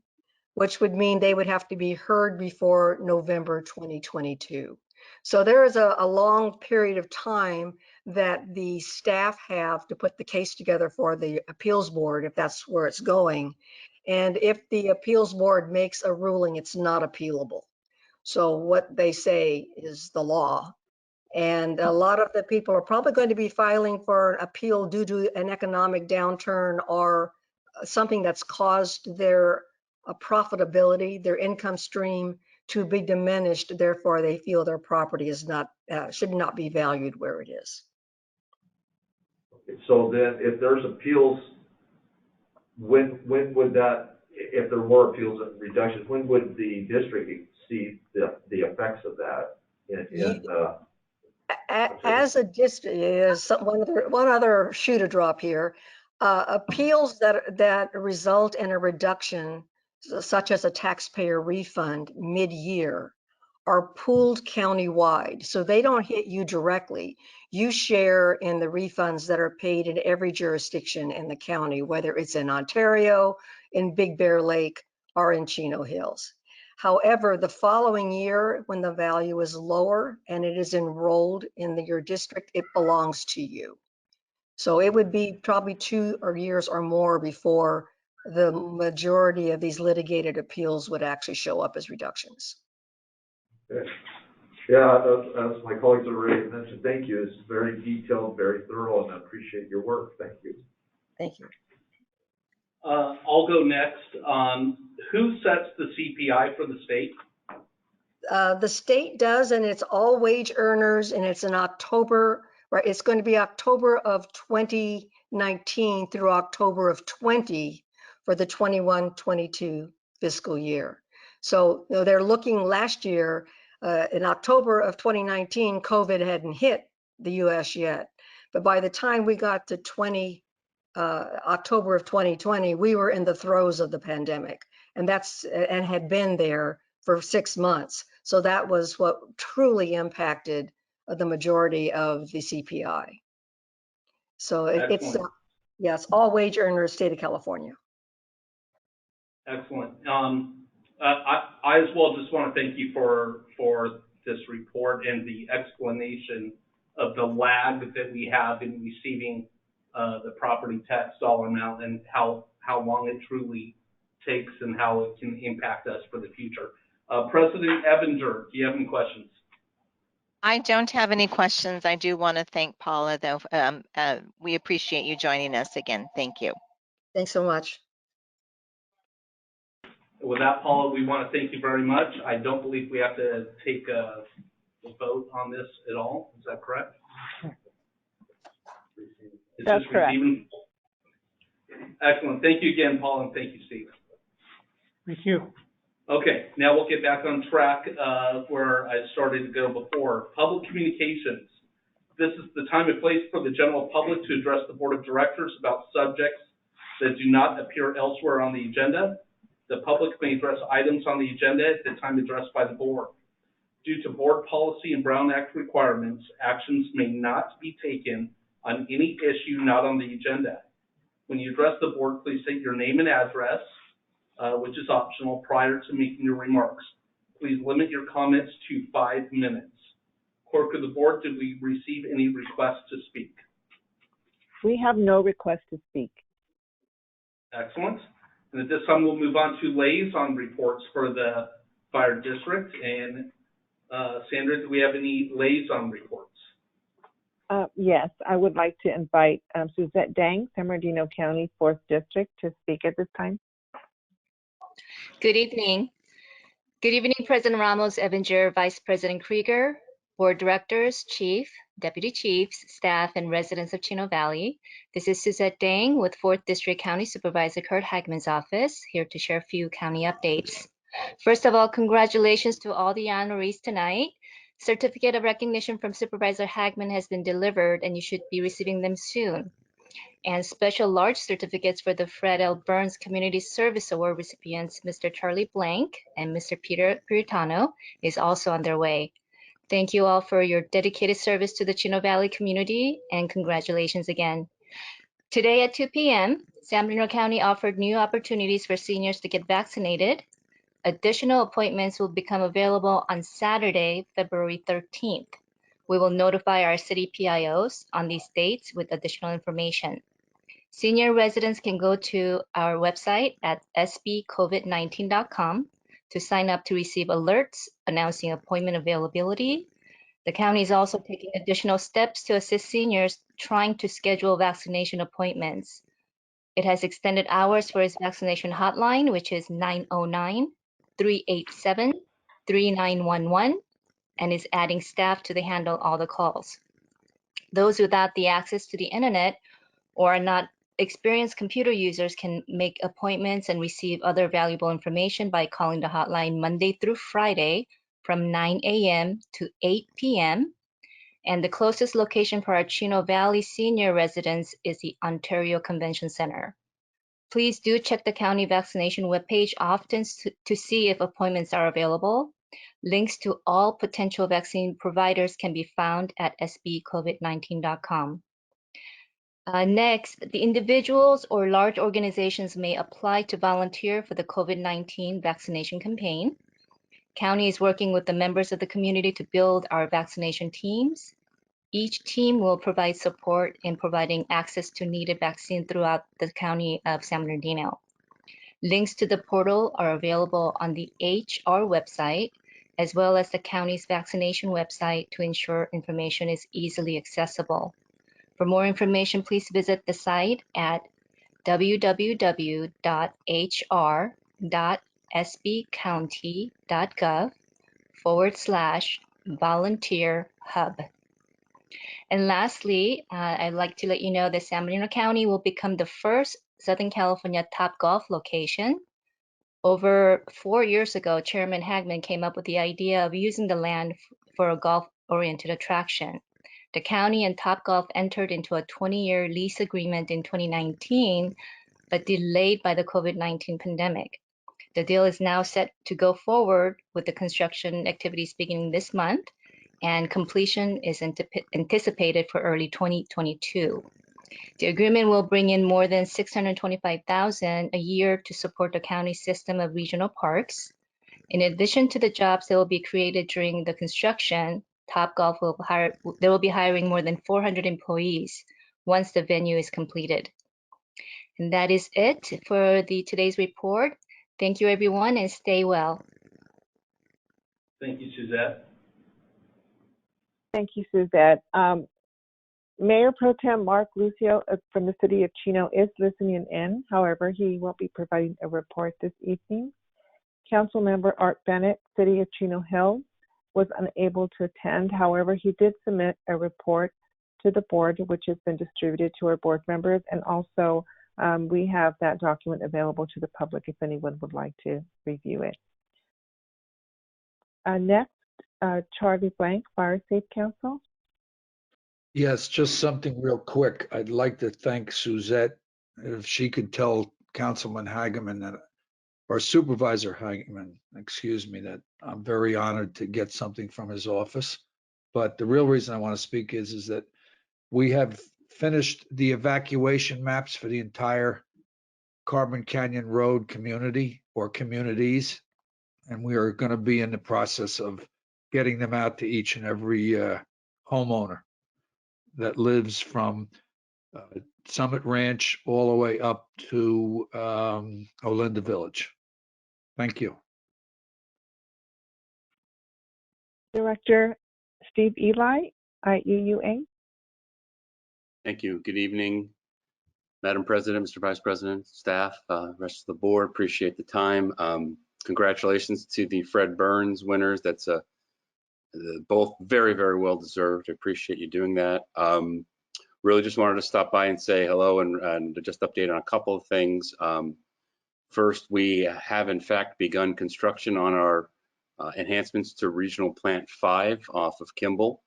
which would mean they would have to be heard before November 2022. So there is a long period of time that the staff have to put the case together for the appeals board, if that's where it's going. And if the appeals board makes a ruling, it's not appealable. So what they say is the law. And a lot of the people are probably going to be filing for an appeal due to an economic downturn or something that's caused their profitability, their income stream to be diminished. Therefore, they feel their property is not should not be valued where it is. So then, if there's appeals, when would that, if there were appeals and reductions, when would the district see the effects of that? As a district, one other shoe to drop here. Appeals that result in a reduction, such as a taxpayer refund mid-year, are pooled countywide. So they don't hit you directly. You share in the refunds that are paid in every jurisdiction in the county, whether it's in Ontario, in Big Bear Lake, or in Chino Hills. However, the following year, when the value is lower and it is enrolled in your district, it belongs to you. So it would be probably 2 years or more before the majority of these litigated appeals would actually show up as reductions. Okay. Yeah, as my colleagues have already mentioned, thank you. It's very detailed, very thorough, and I appreciate your work. Thank you. Thank you. I'll go next. Who sets the CPI for the state? The state does, and it's all wage earners, and it's in October, right? It's going to be October of 2019 through October of 20 for the 21-22 fiscal year. So they're looking last year in October of 2019, COVID hadn't hit the US yet. But by the time we got to October of 2020, we were in the throes of the pandemic, and had been there for 6 months. So that was what truly impacted the majority of the CPI. So it's yes, all wage earners, state of California. Excellent. I as well just want to thank you for this report and the explanation of the lag that we have in receiving the property tax dollar amount and how long it truly takes and how it can impact us for the future. President Ebinger, do you have any questions? I don't have any questions. I do want to thank Paula, though. We appreciate you joining us again. Thank you. Thanks so much. With that, Paula, we want to thank you very much. I don't believe we have to take a vote on this at all. Is that correct? That's correct. Excellent. Thank you again, Paula, and thank you, Steve. Thank you. Okay, now we'll get back on track where I started to go before. Public communications. This is the time and place for the general public to address the board of directors about subjects that do not appear elsewhere on the agenda. The public may address items on the agenda at the time addressed by the board. Due to board policy and Brown Act requirements, actions may not be taken on any issue not on the agenda. When you address the board, please state your name and address, which is optional, prior to making your remarks. Please limit your comments to 5 minutes. Clerk of the board, did we receive any requests to speak? We have no request to speak. Excellent. And at this time, we'll move on to liaison reports for the fire district. And Sandra, do we have any liaison reports? Yes, I would like to invite Suzette Dang, San Bernardino County 4th District, to speak at this time. Good evening. Good evening, President Ramos, Ebinger, Vice President Krieger, Board Directors, Chief, Deputy Chiefs, staff, and residents of Chino Valley. This is Suzette Dang with 4th District County Supervisor Kurt Hagman's office, here to share a few county updates. First of all, congratulations to all the honorees tonight. Certificate of recognition from Supervisor Hagman has been delivered, and you should be receiving them soon. And special large certificates for the Fred L. Burns Community Service Award recipients, Mr. Charlie Blank and Mr. Peter Puritano, is also on their way. Thank you all for your dedicated service to the Chino Valley community, and congratulations again. Today at 2 p.m., San Bernardino County offered new opportunities for seniors to get vaccinated. Additional appointments will become available on Saturday, February 13th. We will notify our city PIOs on these dates with additional information. Senior residents can go to our website at sbcovid19.com to sign up to receive alerts announcing appointment availability. The county is also taking additional steps to assist seniors trying to schedule vaccination appointments. It has extended hours for its vaccination hotline, which is 909-387-3911, and is adding staff to handle all the calls. Those without the access to the internet or are not experienced computer users can make appointments and receive other valuable information by calling the hotline Monday through Friday from 9 a.m. to 8 p.m. And the closest location for our Chino Valley senior residents is the Ontario Convention Center. Please do check the county vaccination webpage often to see if appointments are available. Links to all potential vaccine providers can be found at sbcovid19.com. Next, the individuals or large organizations may apply to volunteer for the COVID-19 vaccination campaign. County is working with the members of the community to build our vaccination teams. Each team will provide support in providing access to needed vaccine throughout the county of San Bernardino. Links to the portal are available on the HR website, as well as the county's vaccination website to ensure information is easily accessible. For more information, please visit the site at www.hr.sbcounty.gov/volunteer hub. And lastly, I'd like to let you know that San Bernardino County will become the first Southern California Topgolf location. Over 4 years ago, Chairman Hagman came up with the idea of using the land for a golf-oriented attraction. The county and Topgolf entered into a 20-year lease agreement in 2019, but delayed by the COVID-19 pandemic. The deal is now set to go forward with the construction activities beginning this month, and completion is anticipated for early 2022. The agreement will bring in more than $625,000 a year to support the county's system of regional parks. In addition to the jobs that will be created during the construction, Topgolf will be hiring more than 400 employees once the venue is completed. And that is it for today's report. Thank you, everyone, and stay well. Thank you, Suzette. Thank you, Suzette. Mayor Pro Tem Mark Lucio from the city of Chino is listening in. However, he won't be providing a report this evening. Councilmember Art Bennett, City of Chino Hills, was unable to attend. However, he did submit a report to the board, which has been distributed to our board members, and also we have that document available to the public if anyone would like to review it. Next, Charlie Blank, Fire Safe Council. Yes, just something real quick. I'd like to thank Suzette. If she could tell Councilman Hageman that, or Supervisor Hageman, excuse me, that I'm very honored to get something from his office. But the real reason I want to speak is that we have finished the evacuation maps for the entire Carbon Canyon Road community or communities. And we are going to be in the process of getting them out to each and every homeowner that lives from Summit Ranch all the way up to Olinda Village. Thank you. Director Steve Eli, IUUA. Thank you. Good evening, Madam President, Mr. Vice President, staff, rest of the board. Appreciate the time. Congratulations to the Fred Burns winners. That's both very, very well deserved. I appreciate you doing that. Really just wanted to stop by and say hello and just update on a couple of things. First, we have in fact begun construction on our enhancements to Regional Plant 5 off of Kimball,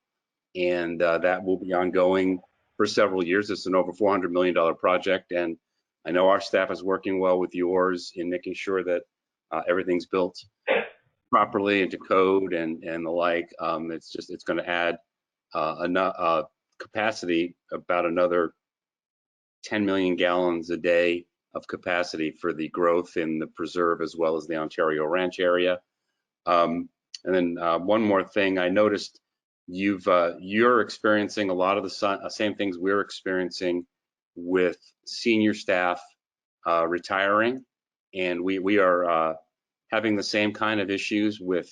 and that will be ongoing for several years. It's an over $400 million project, and I know our staff is working well with yours in making sure that everything's built properly into code and the like. It's going to add enough capacity, about another 10 million gallons a day of capacity for the growth in the preserve as well as the Ontario Ranch area. And then one more thing, I noticed you're experiencing a lot of the same things we're experiencing with senior staff retiring, and we are having the same kind of issues with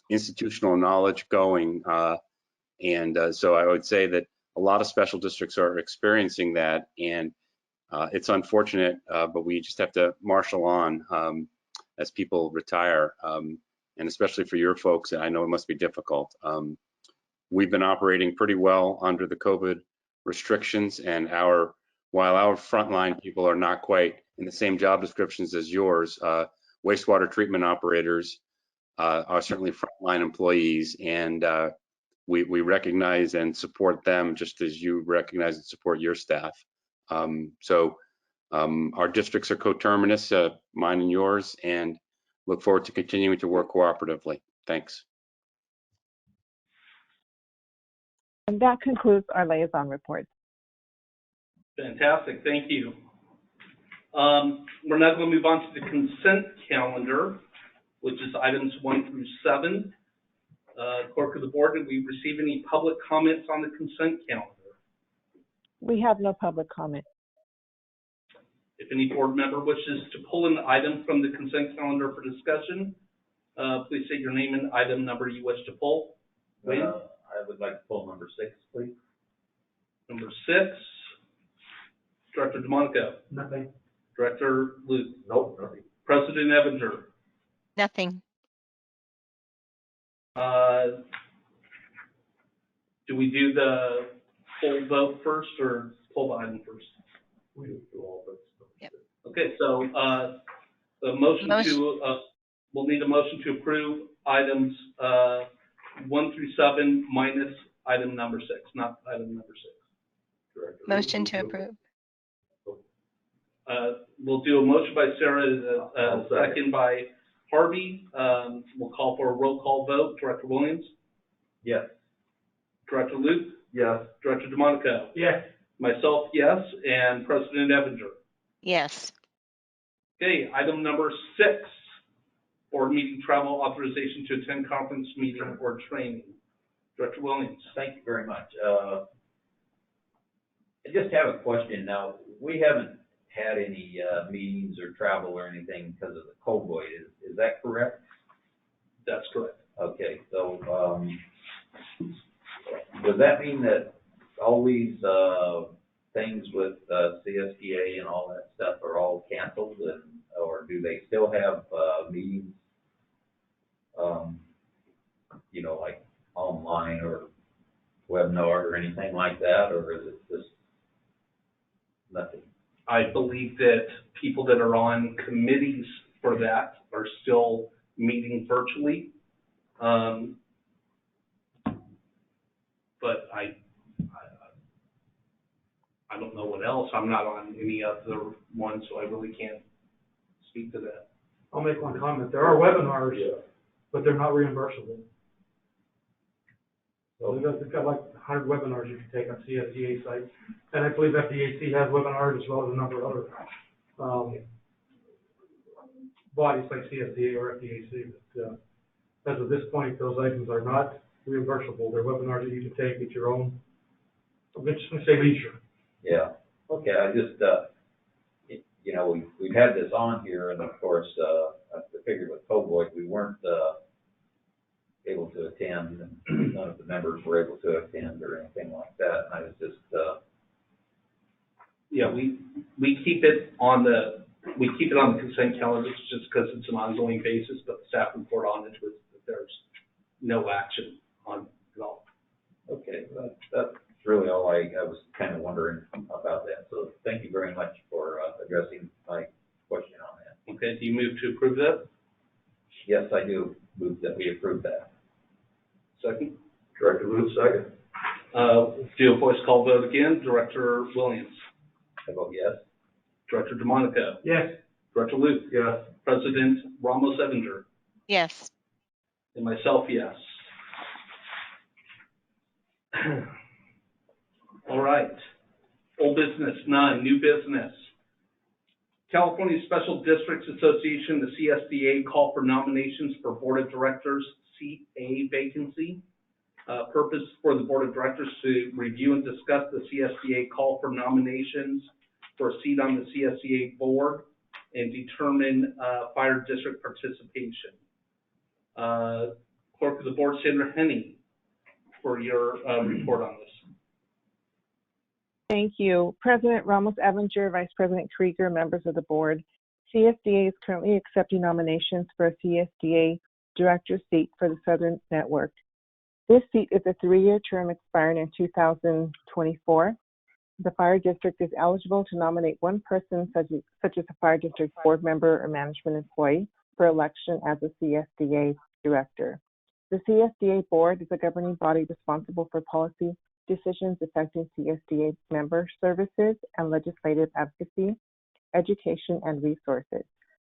institutional knowledge going. So I would say that a lot of special districts are experiencing that, and it's unfortunate, but we just have to marshal on as people retire, and especially for your folks, I know it must be difficult. We've been operating pretty well under the COVID restrictions, and while our frontline people are not quite in the same job descriptions as yours, wastewater treatment operators are certainly frontline employees, and we recognize and support them just as you recognize and support your staff. So our districts are coterminous, mine and yours, and look forward to continuing to work cooperatively. Thanks. And that concludes our liaison reports. Fantastic, thank you. We're now going to move on to the consent calendar, which is items 1 through 7. Clerk of the board, did we receive any public comments on the consent calendar? We have no public comment. If any board member wishes to pull an item from the consent calendar for discussion, please state your name and item number you wish to pull. I would like to pull number 6, please. Number 6, Director DeMonico. Nothing. Director Luke. Nope, nothing. President Evinger. Nothing. Do we do the full vote first or pull the item first? We do all this. Yep. Okay, so the motion to we'll need a motion to approve items 1 through 7 minus item number 6, not item number 6. Director Motion Lewis, to would you- approve. We'll do a motion by Sarah, I'll second. second by Harvey. We'll call for a roll call vote. Director Williams, Yes. Director Luke, Yes. Director DeMonico, Yes. myself, yes, and President Evinger. Yes. Okay, item number 6, board meeting travel authorization to attend conference meeting or training. Director Williams. Thank you very much. I just have a question now. We haven't had any meetings or travel or anything because of the COVID. Is that correct? That's correct. Okay, so does that mean that all these things with CSDA and all that stuff are all canceled, or do they still have meetings, like online or webinar or anything like that, or is it just nothing? I believe that people that are on committees for that are still meeting virtually. But I don't know what else. I'm not on any other one, so I really can't speak to that. I'll make one comment. There are webinars, but they're not reimbursable. So they've got like 100 webinars you can take on CSDA site. And I believe FDAC has webinars as well as a number of other bodies like CSDA or FDAC. But as of this point, those items are not reimbursable. They're webinars that you can take at your own, I'm just going to say leisure. Yeah, okay, I just, we've had this on here, and of course, I figured with COVID, we weren't able to attend, and none of the members were able to attend or anything like that, and I was just, Yeah, we keep it on the consent calendar just because it's an ongoing basis, but the staff report on it was that there's no action on it at all. okay, that's really all I was kind of wondering about that, so thank you very much for addressing my question on that. Okay, do you move to approve that? Yes, I do move that we approve that. Second? Director Lewis, second. Do a voice call vote again. Director Williams. I vote yes. Director DeMonico. Yes. Director Luke. Yes. President Ramos Evinger. Yes. And myself, yes. All right. Old business, none. New business. California Special Districts Association, the CSDA, call for nominations for Board of Directors seat A vacancy. Purpose for the Board of Directors to review and discuss the CSDA call for nominations for a seat on the CSDA board and determine fire district participation. Clerk of the Board, Sandra Henney, for your report on this. Thank you. President Ramos Evinger, Vice President Krieger, members of the board. CSDA is currently accepting nominations for a CSDA director seat for the Southern Network. This seat is a 3-year term expiring in 2024. The fire district is eligible to nominate one person, such as a fire district board member or management employee, for election as a CSDA director. The CSDA board is a governing body responsible for policy decisions affecting CSDA member services and legislative advocacy, education, and resources.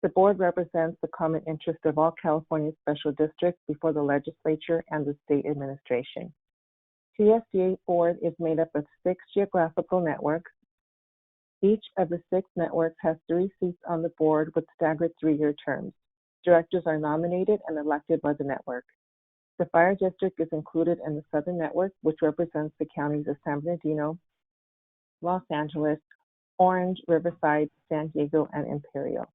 The board represents the common interest of all California special districts before the legislature and the state administration. CSDA board is made up of 6 geographical networks. Each of the 6 networks has 3 seats on the board with staggered 3-year terms. Directors are nominated and elected by the network. The fire district is included in the Southern Network, which represents the counties of San Bernardino, Los Angeles, Orange, Riverside, San Diego, and Imperial.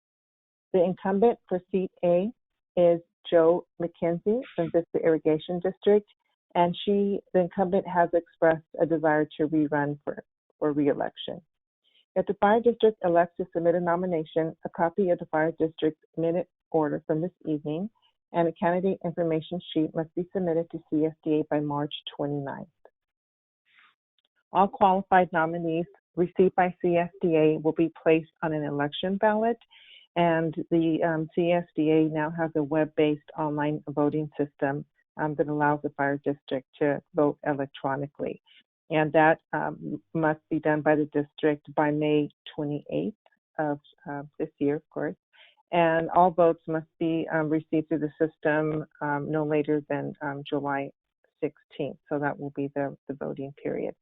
The incumbent for seat A is Joe McKenzie from Vista Irrigation District, and the incumbent has expressed a desire to rerun for re-election. If the fire district elects to submit a nomination, a copy of the fire district minute order from this evening and a candidate information sheet must be submitted to CSDA by March 29th. All qualified nominees received by CSDA will be placed on an election ballot, and the CSDA now has a web-based online voting system that allows the fire district to vote electronically. And that must be done by the district by May 28th of this year, of course. And all votes must be received through the system no later than July 16th. So that will be the voting period.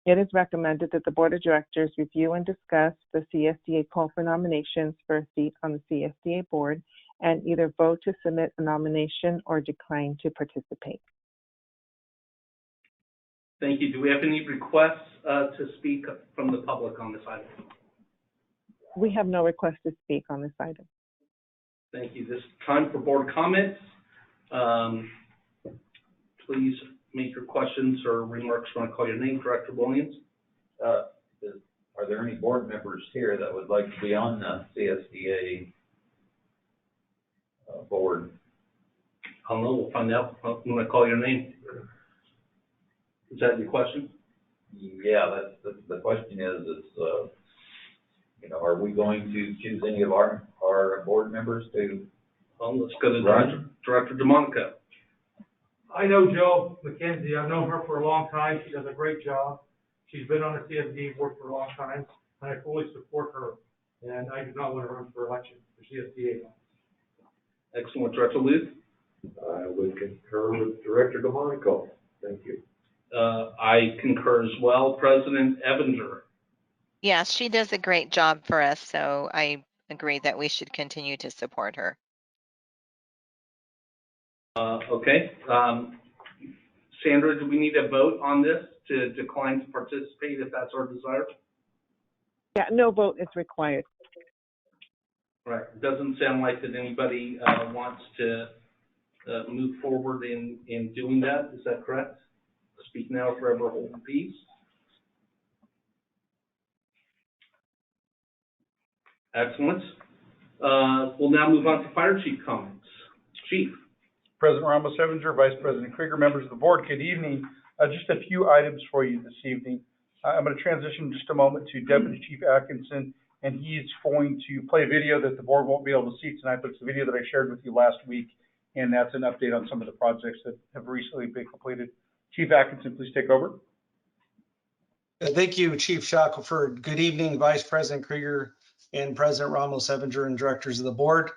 It is recommended that the Board of Directors review and discuss the CSDA call for nominations for a seat on the CSDA board and either vote to submit a nomination or decline to participate. Thank you. Do we have any requests to speak from the public on this item? We have no request to speak on this item. Thank you. This is time for board comments. Please make your questions or remarks when I call your name. Director Williams. Are there any board members here that would like to be on the CSDA board? I don't know. We'll find out when I call your name. Is that your question? Yeah, that's the question is, you know, are we going to choose any of our board members to Well, let's go to run? Director DeMonico. I know Jo McKenzie. I've known her for a long time. She does a great job. She's been on the CSD board for a long time, and I fully support her. And I do not want to run for election for CSDA. Excellent. Director Luth. I would concur with Director DeMonico. Thank you. I concur as well. President Evinger. Yes, she does a great job for us, so I agree that we should continue to support her. Okay. Sandra, do we need a vote on this to decline to participate if that's our desire? Yeah, no vote is required. Right. It doesn't sound like that anybody wants to move forward in doing that. Is that correct? Speak now, forever hold peace. Excellent. We'll now move on to Fire Chief comments. Chief. President Ramos-Evinger, Vice President Krieger, members of the board, good evening. Just a few items for you this evening. I'm going to transition in just a moment to Deputy Chief Atkinson, and he's going to play a video that the board won't be able to see tonight, but it's the video that I shared with you last week, and that's an update on some of the projects that have recently been completed. Chief Atkinson, please take over. Thank you, Chief Shackelford. Good evening, Vice President Krieger and President Ramos-Evinger and directors of the board.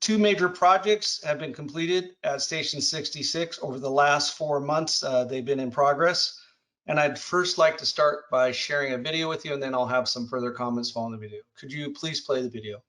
Two major projects have been completed at Station 66 over the last 4 months. They've been in progress. And I'd first like to start by sharing a video with you, and then I'll have some further comments following the video. Could you please play the video?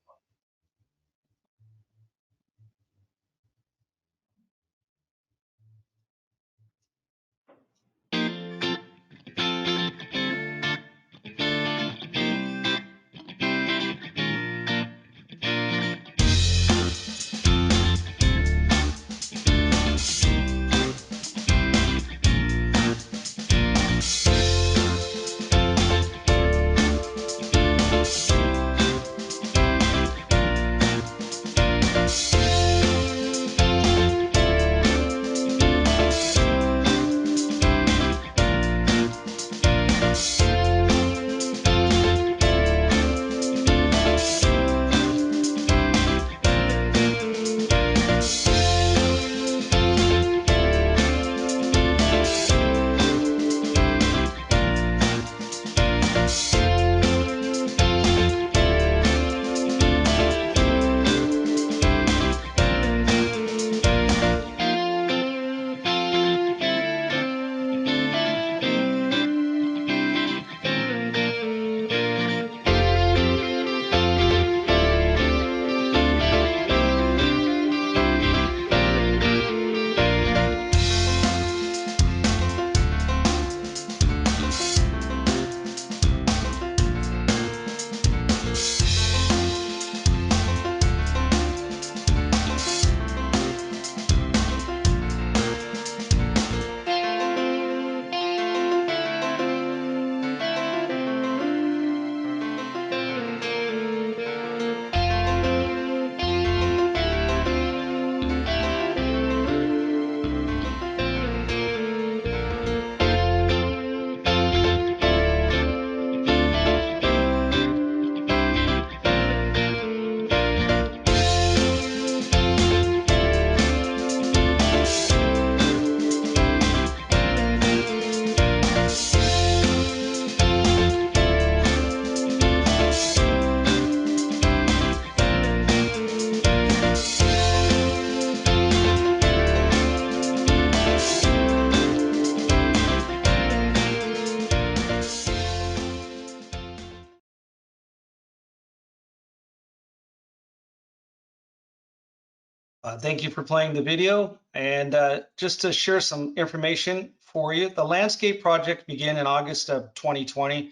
Thank you for playing the video. And just to share some information for you, the landscape project began in August of 2020.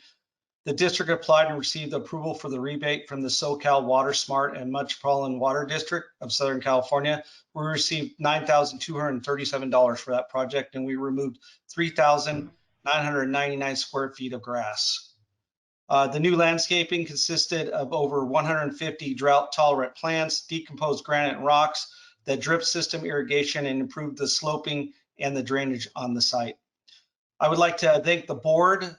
The district applied and received approval for the rebate from the SoCal Water Smart and Metropolitan Water District of Southern California. We received $9,237 for that project, and we removed 3,999 square feet of grass. The new landscaping consisted of over 150 drought-tolerant plants, decomposed granite and rocks, the drip system irrigation, and improved the sloping and the drainage on the site. I would like to thank the board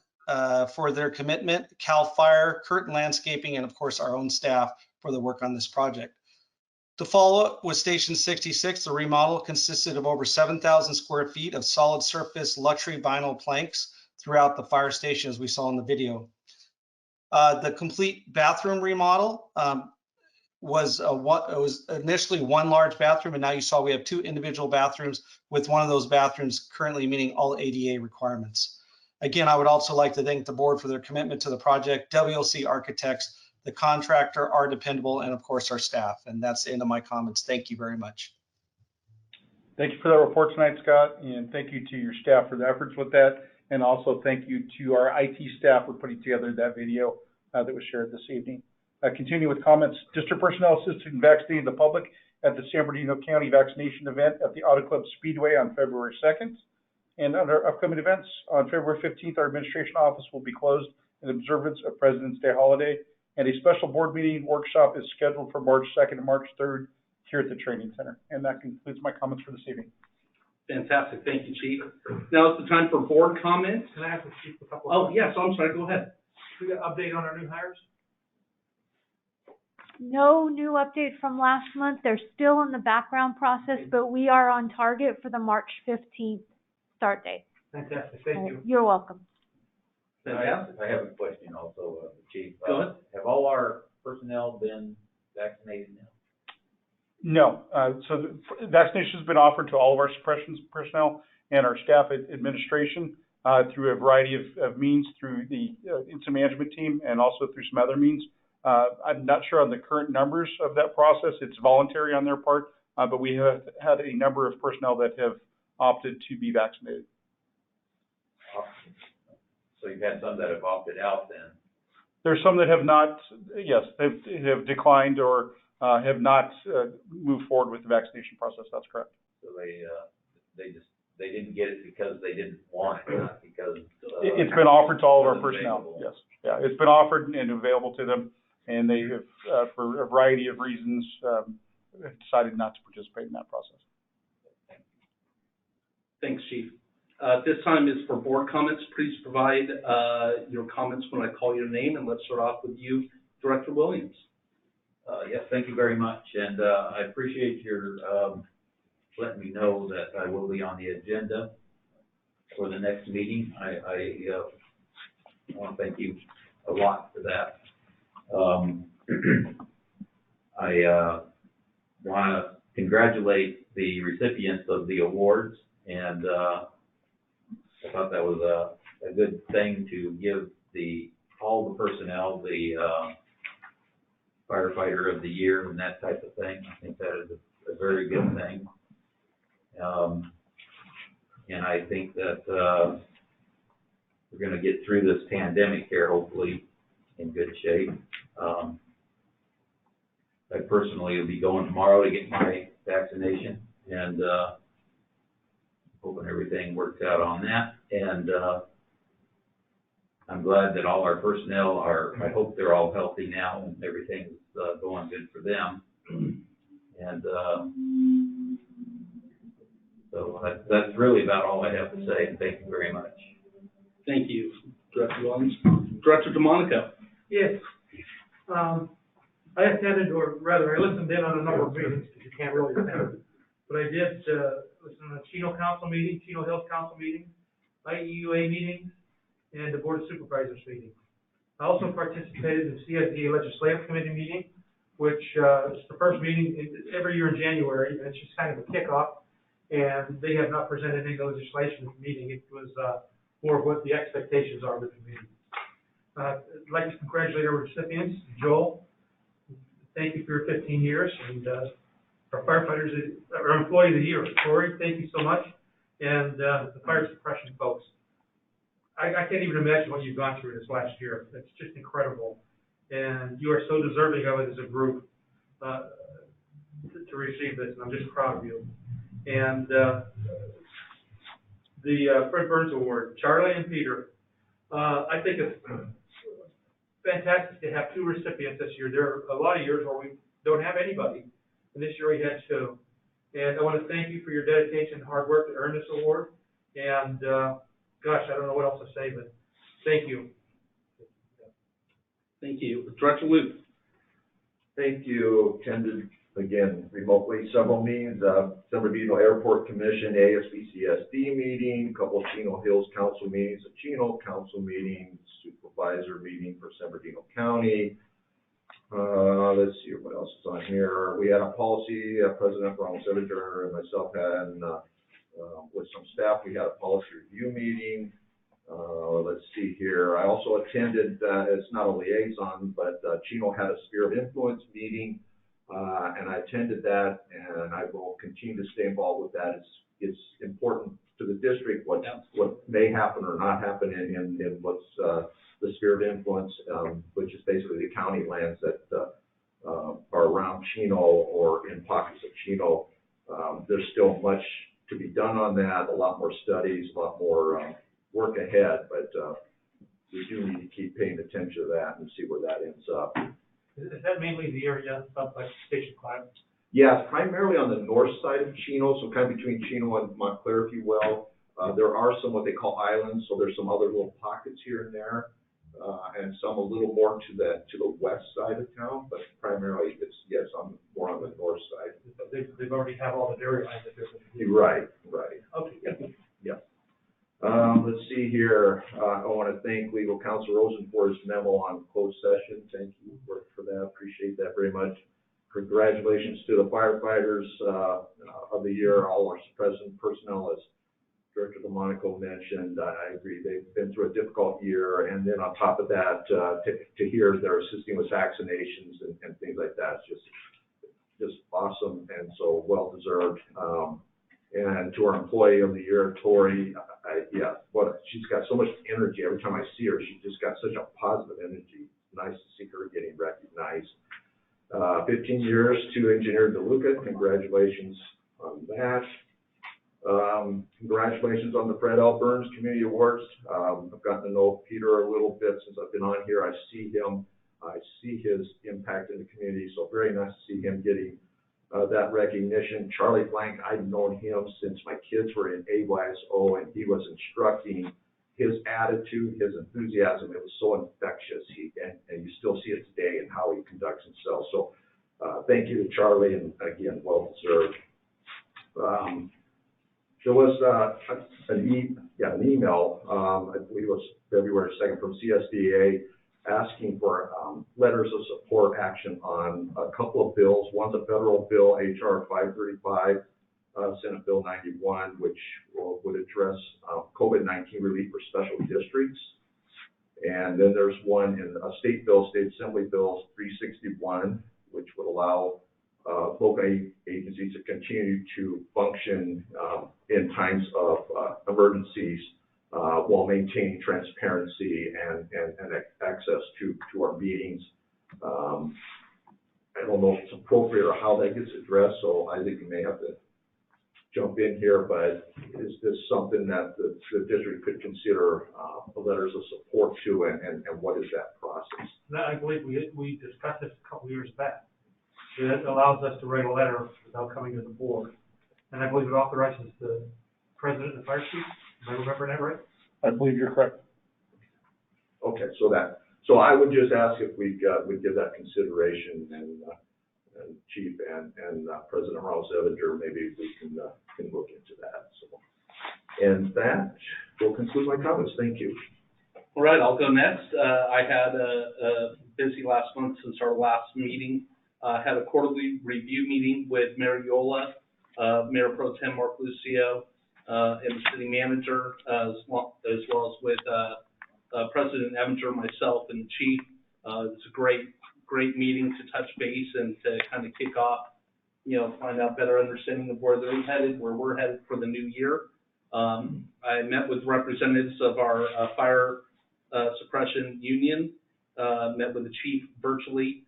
for their commitment, CAL FIRE, Curtin Landscaping, and of course our own staff for the work on this project. To follow up with Station 66, the remodel consisted of over 7,000 square feet of solid surface luxury vinyl planks throughout the fire station, as we saw in the video. The complete bathroom remodel was initially one large bathroom, and now you saw we have 2 individual bathrooms, with one of those bathrooms currently meeting all ADA requirements. Again, I would also like to thank the board for their commitment to the project, WLC Architects, the contractor, our dependable, and of course our staff. And that's the end of my comments. Thank you very much. Thank you for that report tonight, Scott, and thank you to your staff for the efforts with that. And also thank you to our IT staff for putting together that video that was shared this evening. Continue with comments. District personnel assisted in vaccinating the public at the San Bernardino County vaccination event at the Auto Club Speedway on February 2nd. And under upcoming events, on February 15th, our administration office will be closed in observance of President's Day holiday, and a special board meeting workshop is scheduled for March 2nd and March 3rd here at the Training Center. And that concludes my comments for this evening. Fantastic. Thank you, Chief. Now it's the time for board comments. Can I ask the Chief a couple? Oh, yes, I'm sorry. Go ahead. We got an update on our new hires? No new update from last month. They're still in the background process, but we are on target for the March 15th start date. Fantastic. Thank you. You're welcome. Fantastic. I have a question also, Chief. Go ahead. Have all our personnel been vaccinated now? No. So the vaccination has been offered to all of our suppression personnel and our staff administration through a variety of means, through the incident management team and also through some other means. I'm not sure on the current numbers of that process. It's voluntary on their part, but we have had a number of personnel that have opted to be vaccinated. So you've had some that have opted out then? There's some that have not, yes, they have declined or have not moved forward with the vaccination process. That's correct. So they didn't get it because they didn't want it, not because it's been offered to all of our personnel. Available. Yes, yeah, it's been offered and available to them, and they have, for a variety of reasons, decided not to participate in that process. Thanks, Chief. This time is for board comments. Please provide your comments when I call your name, and let's start off with you, Director Williams. Yes, thank you very much, and I appreciate your letting me know that I will be on the agenda for the next meeting. I want to thank you a lot for that. I want to congratulate the recipients of the awards, and I thought that was a good thing to give all the personnel the firefighter of the year and that type of thing. I think that is a very good thing. And I think that we're going to get through this pandemic here, hopefully, in good shape. I personally will be going tomorrow to get my vaccination, and hoping everything works out on that. And I'm glad that all our personnel I hope they're all healthy now and everything's going good for them. And so that's really about all I have to say, and thank you very much. Thank you, Director Williams. Director DeMonico. Yes. I attended, or rather, I listened in on a number of meetings, because you can't really attend. But I did listen to the Chino Council meeting, Chino Hills Council meeting, IEUA meetings, and the Board of Supervisors meeting. I also participated in the CSDA Legislative Committee meeting, which is the first meeting every year in January. It's just kind of a kickoff, and they have not presented any legislation at the meeting. It was more of what the expectations are with the meeting. I'd like to congratulate our recipients. Joel, thank you for your 15 years, and our firefighters, our employee of the year. Corey, thank you so much. And the fire suppression folks. I can't even imagine what you've gone through this last year. It's just incredible. And you are so deserving of it as a group to receive this, and I'm just proud of you. And the Fred Burns Award, Charlie and Peter, I think it's fantastic to have two recipients this year. There are a lot of years where we don't have anybody, and this year we had two. And I want to thank you for your dedication and hard work to earn this award. And gosh, I don't know what else to say, but thank you. Thank you. Director Luke. Thank you. Attended again remotely several meetings, San Bernardino Airport Commission, ASBCSD meeting, a couple of Chino Hills Council meetings, a Chino Council meeting, supervisor meeting for San Bernardino County. Let's see what else is on here. We had a policy, President Ronald Senator and myself had, with some staff, we had a policy review meeting. Let's see here. I also attended, it's not a liaison, but Chino had a sphere of influence meeting, and I attended that, and I will continue to stay involved with that. It's important to the district what may happen or not happen in what's the sphere of influence, which is basically the county lands that are around Chino or in pockets of Chino. There's still much to be done on that, a lot more studies, a lot more work ahead, but we do need to keep paying attention to that and see where that ends up. Is that mainly the area up like Station 5? Yeah, primarily on the north side of Chino, so kind of between Chino and Montclair, if you will. There are some what they call islands, so there's some other little pockets here and there, and some a little more to the west side of town, but primarily it's, yes, I'm more on the north side. They've already have all the dairy lines that they're. Right. Okay. Yeah. Let's see here. I want to thank Legal Counsel Rosen for his memo on closed session. Thank you for that. Appreciate that very much. Congratulations to the firefighters of the year, all our present personnel, as Director DeMonico mentioned. I agree. They've been through a difficult year, and then on top of that, to hear they're assisting with vaccinations and things like that, it's just awesome and so well deserved. And to our employee of the year, Tori, she's got so much energy. Every time I see her, she's just got such a positive energy. Nice to see her getting recognized. 15 years to Engineer DeLuca. Congratulations on that. Congratulations on the Fred L. Burns Community Awards. I've gotten to know Peter a little bit since I've been on here. I see him. I see his impact in the community, so very nice to see him getting that recognition. Charlie Blank, I've known him since my kids were in AYSO, and he was instructing. His attitude, his enthusiasm, it was so infectious. And you still see it today in how he conducts himself. So thank you to Charlie, and again, well deserved. There was an email, I believe it was February 2nd, from CSDA asking for letters of support action on a couple of bills. One's a federal bill, HR 535, Senate Bill 91, which would address COVID-19 relief for special districts. And then there's one in a state bill, State Assembly Bill 361, which would allow local agencies to continue to function in times of emergencies while maintaining transparency and access to our meetings. I don't know if it's appropriate or how that gets addressed, so I think you may have to jump in here, but is this something that the district could consider letters of support to, and what is that process? No, I believe we discussed this a couple years back. It allows us to write a letter without coming to the board. And I believe it authorizes the president and the fire chief. Am I remembering that right? I believe you're correct. Okay, so I would just ask if we give that consideration, and Chief and President Ronald Sevinger, maybe we can look into that. So, and that will conclude my comments. Thank you. All right, I'll go next. I had a busy last month since our last meeting. Had a quarterly review meeting with Mayor Yola, Mayor Pro Tem Mark Lucio, and the city manager, as well as with President Evinger, myself, and the chief. It's a great meeting to touch base and to kind of kick off find out better understanding of where they're headed, where we're headed for the new year. I met with representatives of our fire suppression union, met with the chief virtually.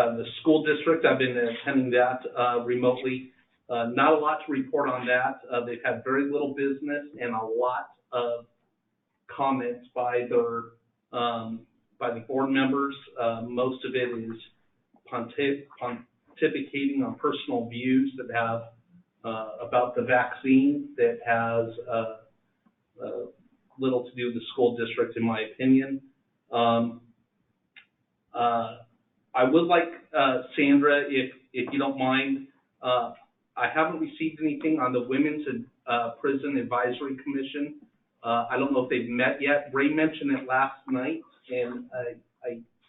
The school district, I've been attending that remotely. Not a lot to report on that. They've had very little business and a lot of comments by the board members. Most of it is pontificating on personal views that have about the vaccine that has little to do with the school district, in my opinion. I would like, Sandra, if you don't mind, I haven't received anything on the Women's Prison Advisory Commission. I don't know if they've met yet. Ray mentioned it last night, and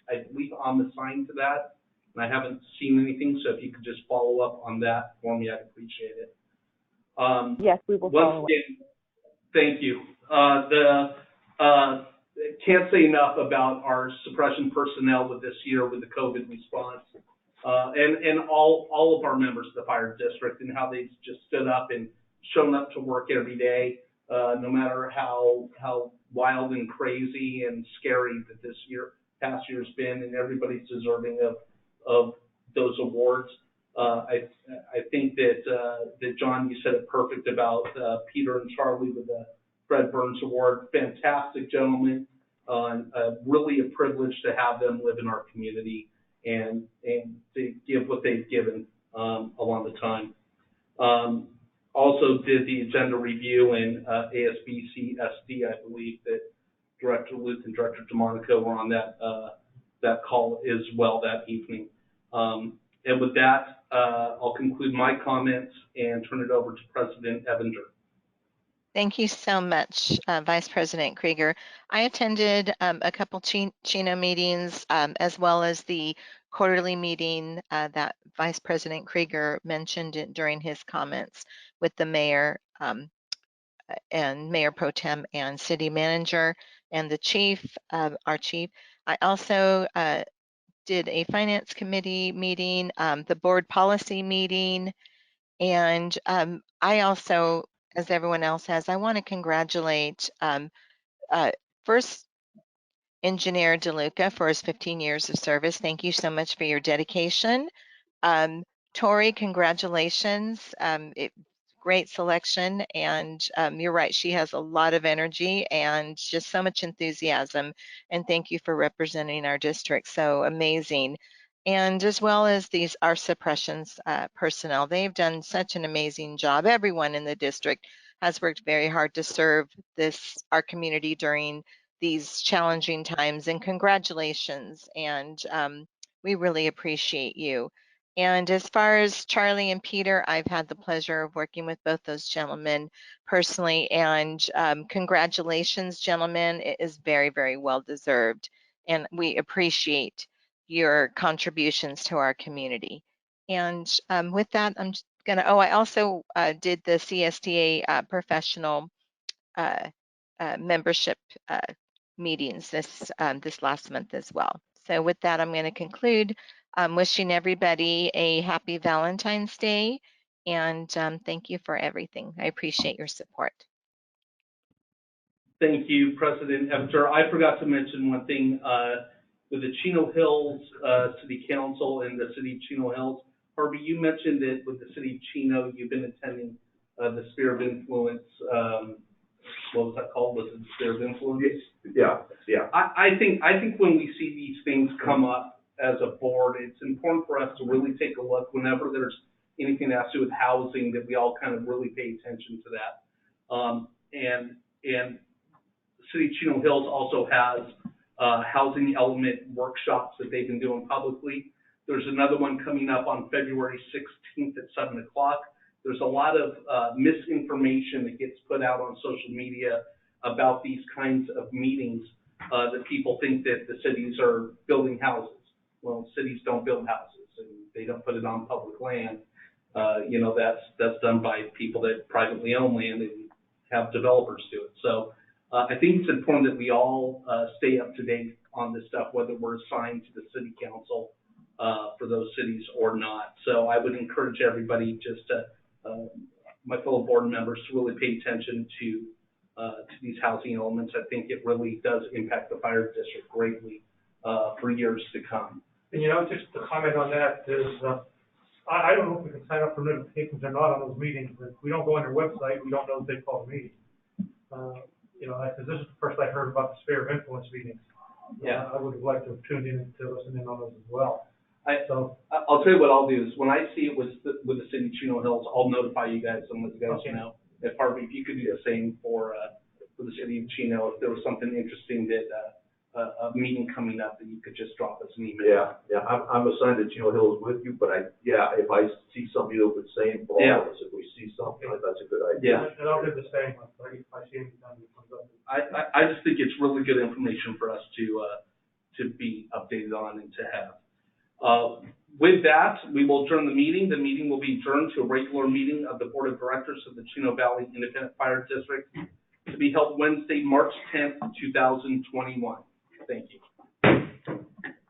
I believe I'm assigned to that, and I haven't seen anything, so if you could just follow up on that for me, I'd appreciate it. Yes, we will follow up. Thank you. Can't say enough about our suppression personnel with this year with the COVID response, and all of our members of the fire district and how they've just stood up and shown up to work every day, no matter how wild and crazy and scary that past year's been, and everybody's deserving of those awards. I think that John, you said it perfect about Peter and Charlie with the Fred Burns Award. Fantastic gentlemen. Really a privilege to have them live in our community and to give what they've given along the time. Also did the agenda review in ASBC SD. I believe that Director Luke and Director DeMonico were on that call as well that evening. And with that, I'll conclude my comments and turn it over to President Evinger. Thank you so much, Vice President Krieger. I attended a couple Chino meetings, as well as the quarterly meeting that Vice President Krieger mentioned during his comments with the mayor and Mayor Pro Tem and City Manager and the chief, our chief. I also did a Finance Committee meeting, the board policy meeting, and I also, as everyone else has, I want to congratulate first Engineer DeLuca for his 15 years of service. Thank you so much for your dedication. Tori, congratulations. Great selection, and you're right, she has a lot of energy and just so much enthusiasm, and thank you for representing our district so amazing. And as well as our suppressions personnel, they've done such an amazing job. Everyone in the district has worked very hard to serve our community during these challenging times, and congratulations, and we really appreciate you. And as far as Charlie and Peter, I've had the pleasure of working with both those gentlemen personally, and congratulations, gentlemen. It is very, very well deserved, and we appreciate your contributions to our community. And with that, I'm just gonna, I also did the CSTA professional membership meetings this last month as well. So with that, I'm going to conclude. Wishing everybody a happy Valentine's Day, and thank you for everything. I appreciate your support. Thank you, President Evinger. I forgot to mention one thing with the Chino Hills City Council and the City of Chino Hills. Harvey, you mentioned that with the City of Chino, you've been attending the Sphere of Influence. What was that called? Was it the Sphere of Influence? Yeah. I think when we see these things come up as a board, it's important for us to really take a look whenever there's anything that has to do with housing, that we all kind of really pay attention to that. And the City of Chino Hills also has housing element workshops that they've been doing publicly. There's another one coming up on February 16th at 7 o'clock. There's a lot of misinformation that gets put out on social media about these kinds of meetings, that people think that the cities are building houses. Well, cities don't build houses, and they don't put it on public land. That's done by people that privately own land and have developers do it. So I think it's important that we all stay up to date on this stuff, whether we're assigned to the city council for those cities or not. So I would encourage everybody just to, my fellow board members, to really pay attention to these housing elements. I think it really does impact the fire district greatly for years to come. And just to comment on that is, I don't know if we can sign up for notifications or not on those meetings, but if we don't go on their website, we don't know if they call the meeting. Because this is the first I heard about the sphere of influence meetings. Yeah. I would have liked to have tuned in to listen in on those as well. I'll tell you what I'll do is when I see it with the city of Chino Hills, I'll notify you guys and let you guys know. If Harvey, if you could do the same for the city of Chino, if there was something interesting that a meeting coming up, that you could just drop us an email. Yeah, I'm assigned to Chino Hills with you, but if I see something that would say for all of us, if we see something, that's a good idea. And I'll do the same if I see anything that comes up. I just think it's really good information for us to be updated on and to have. With that, we will adjourn the meeting. The meeting will be adjourned to a regular meeting of the Board of Directors of the Chino Valley Independent Fire District to be held Wednesday, March 10th, 2021. Thank you.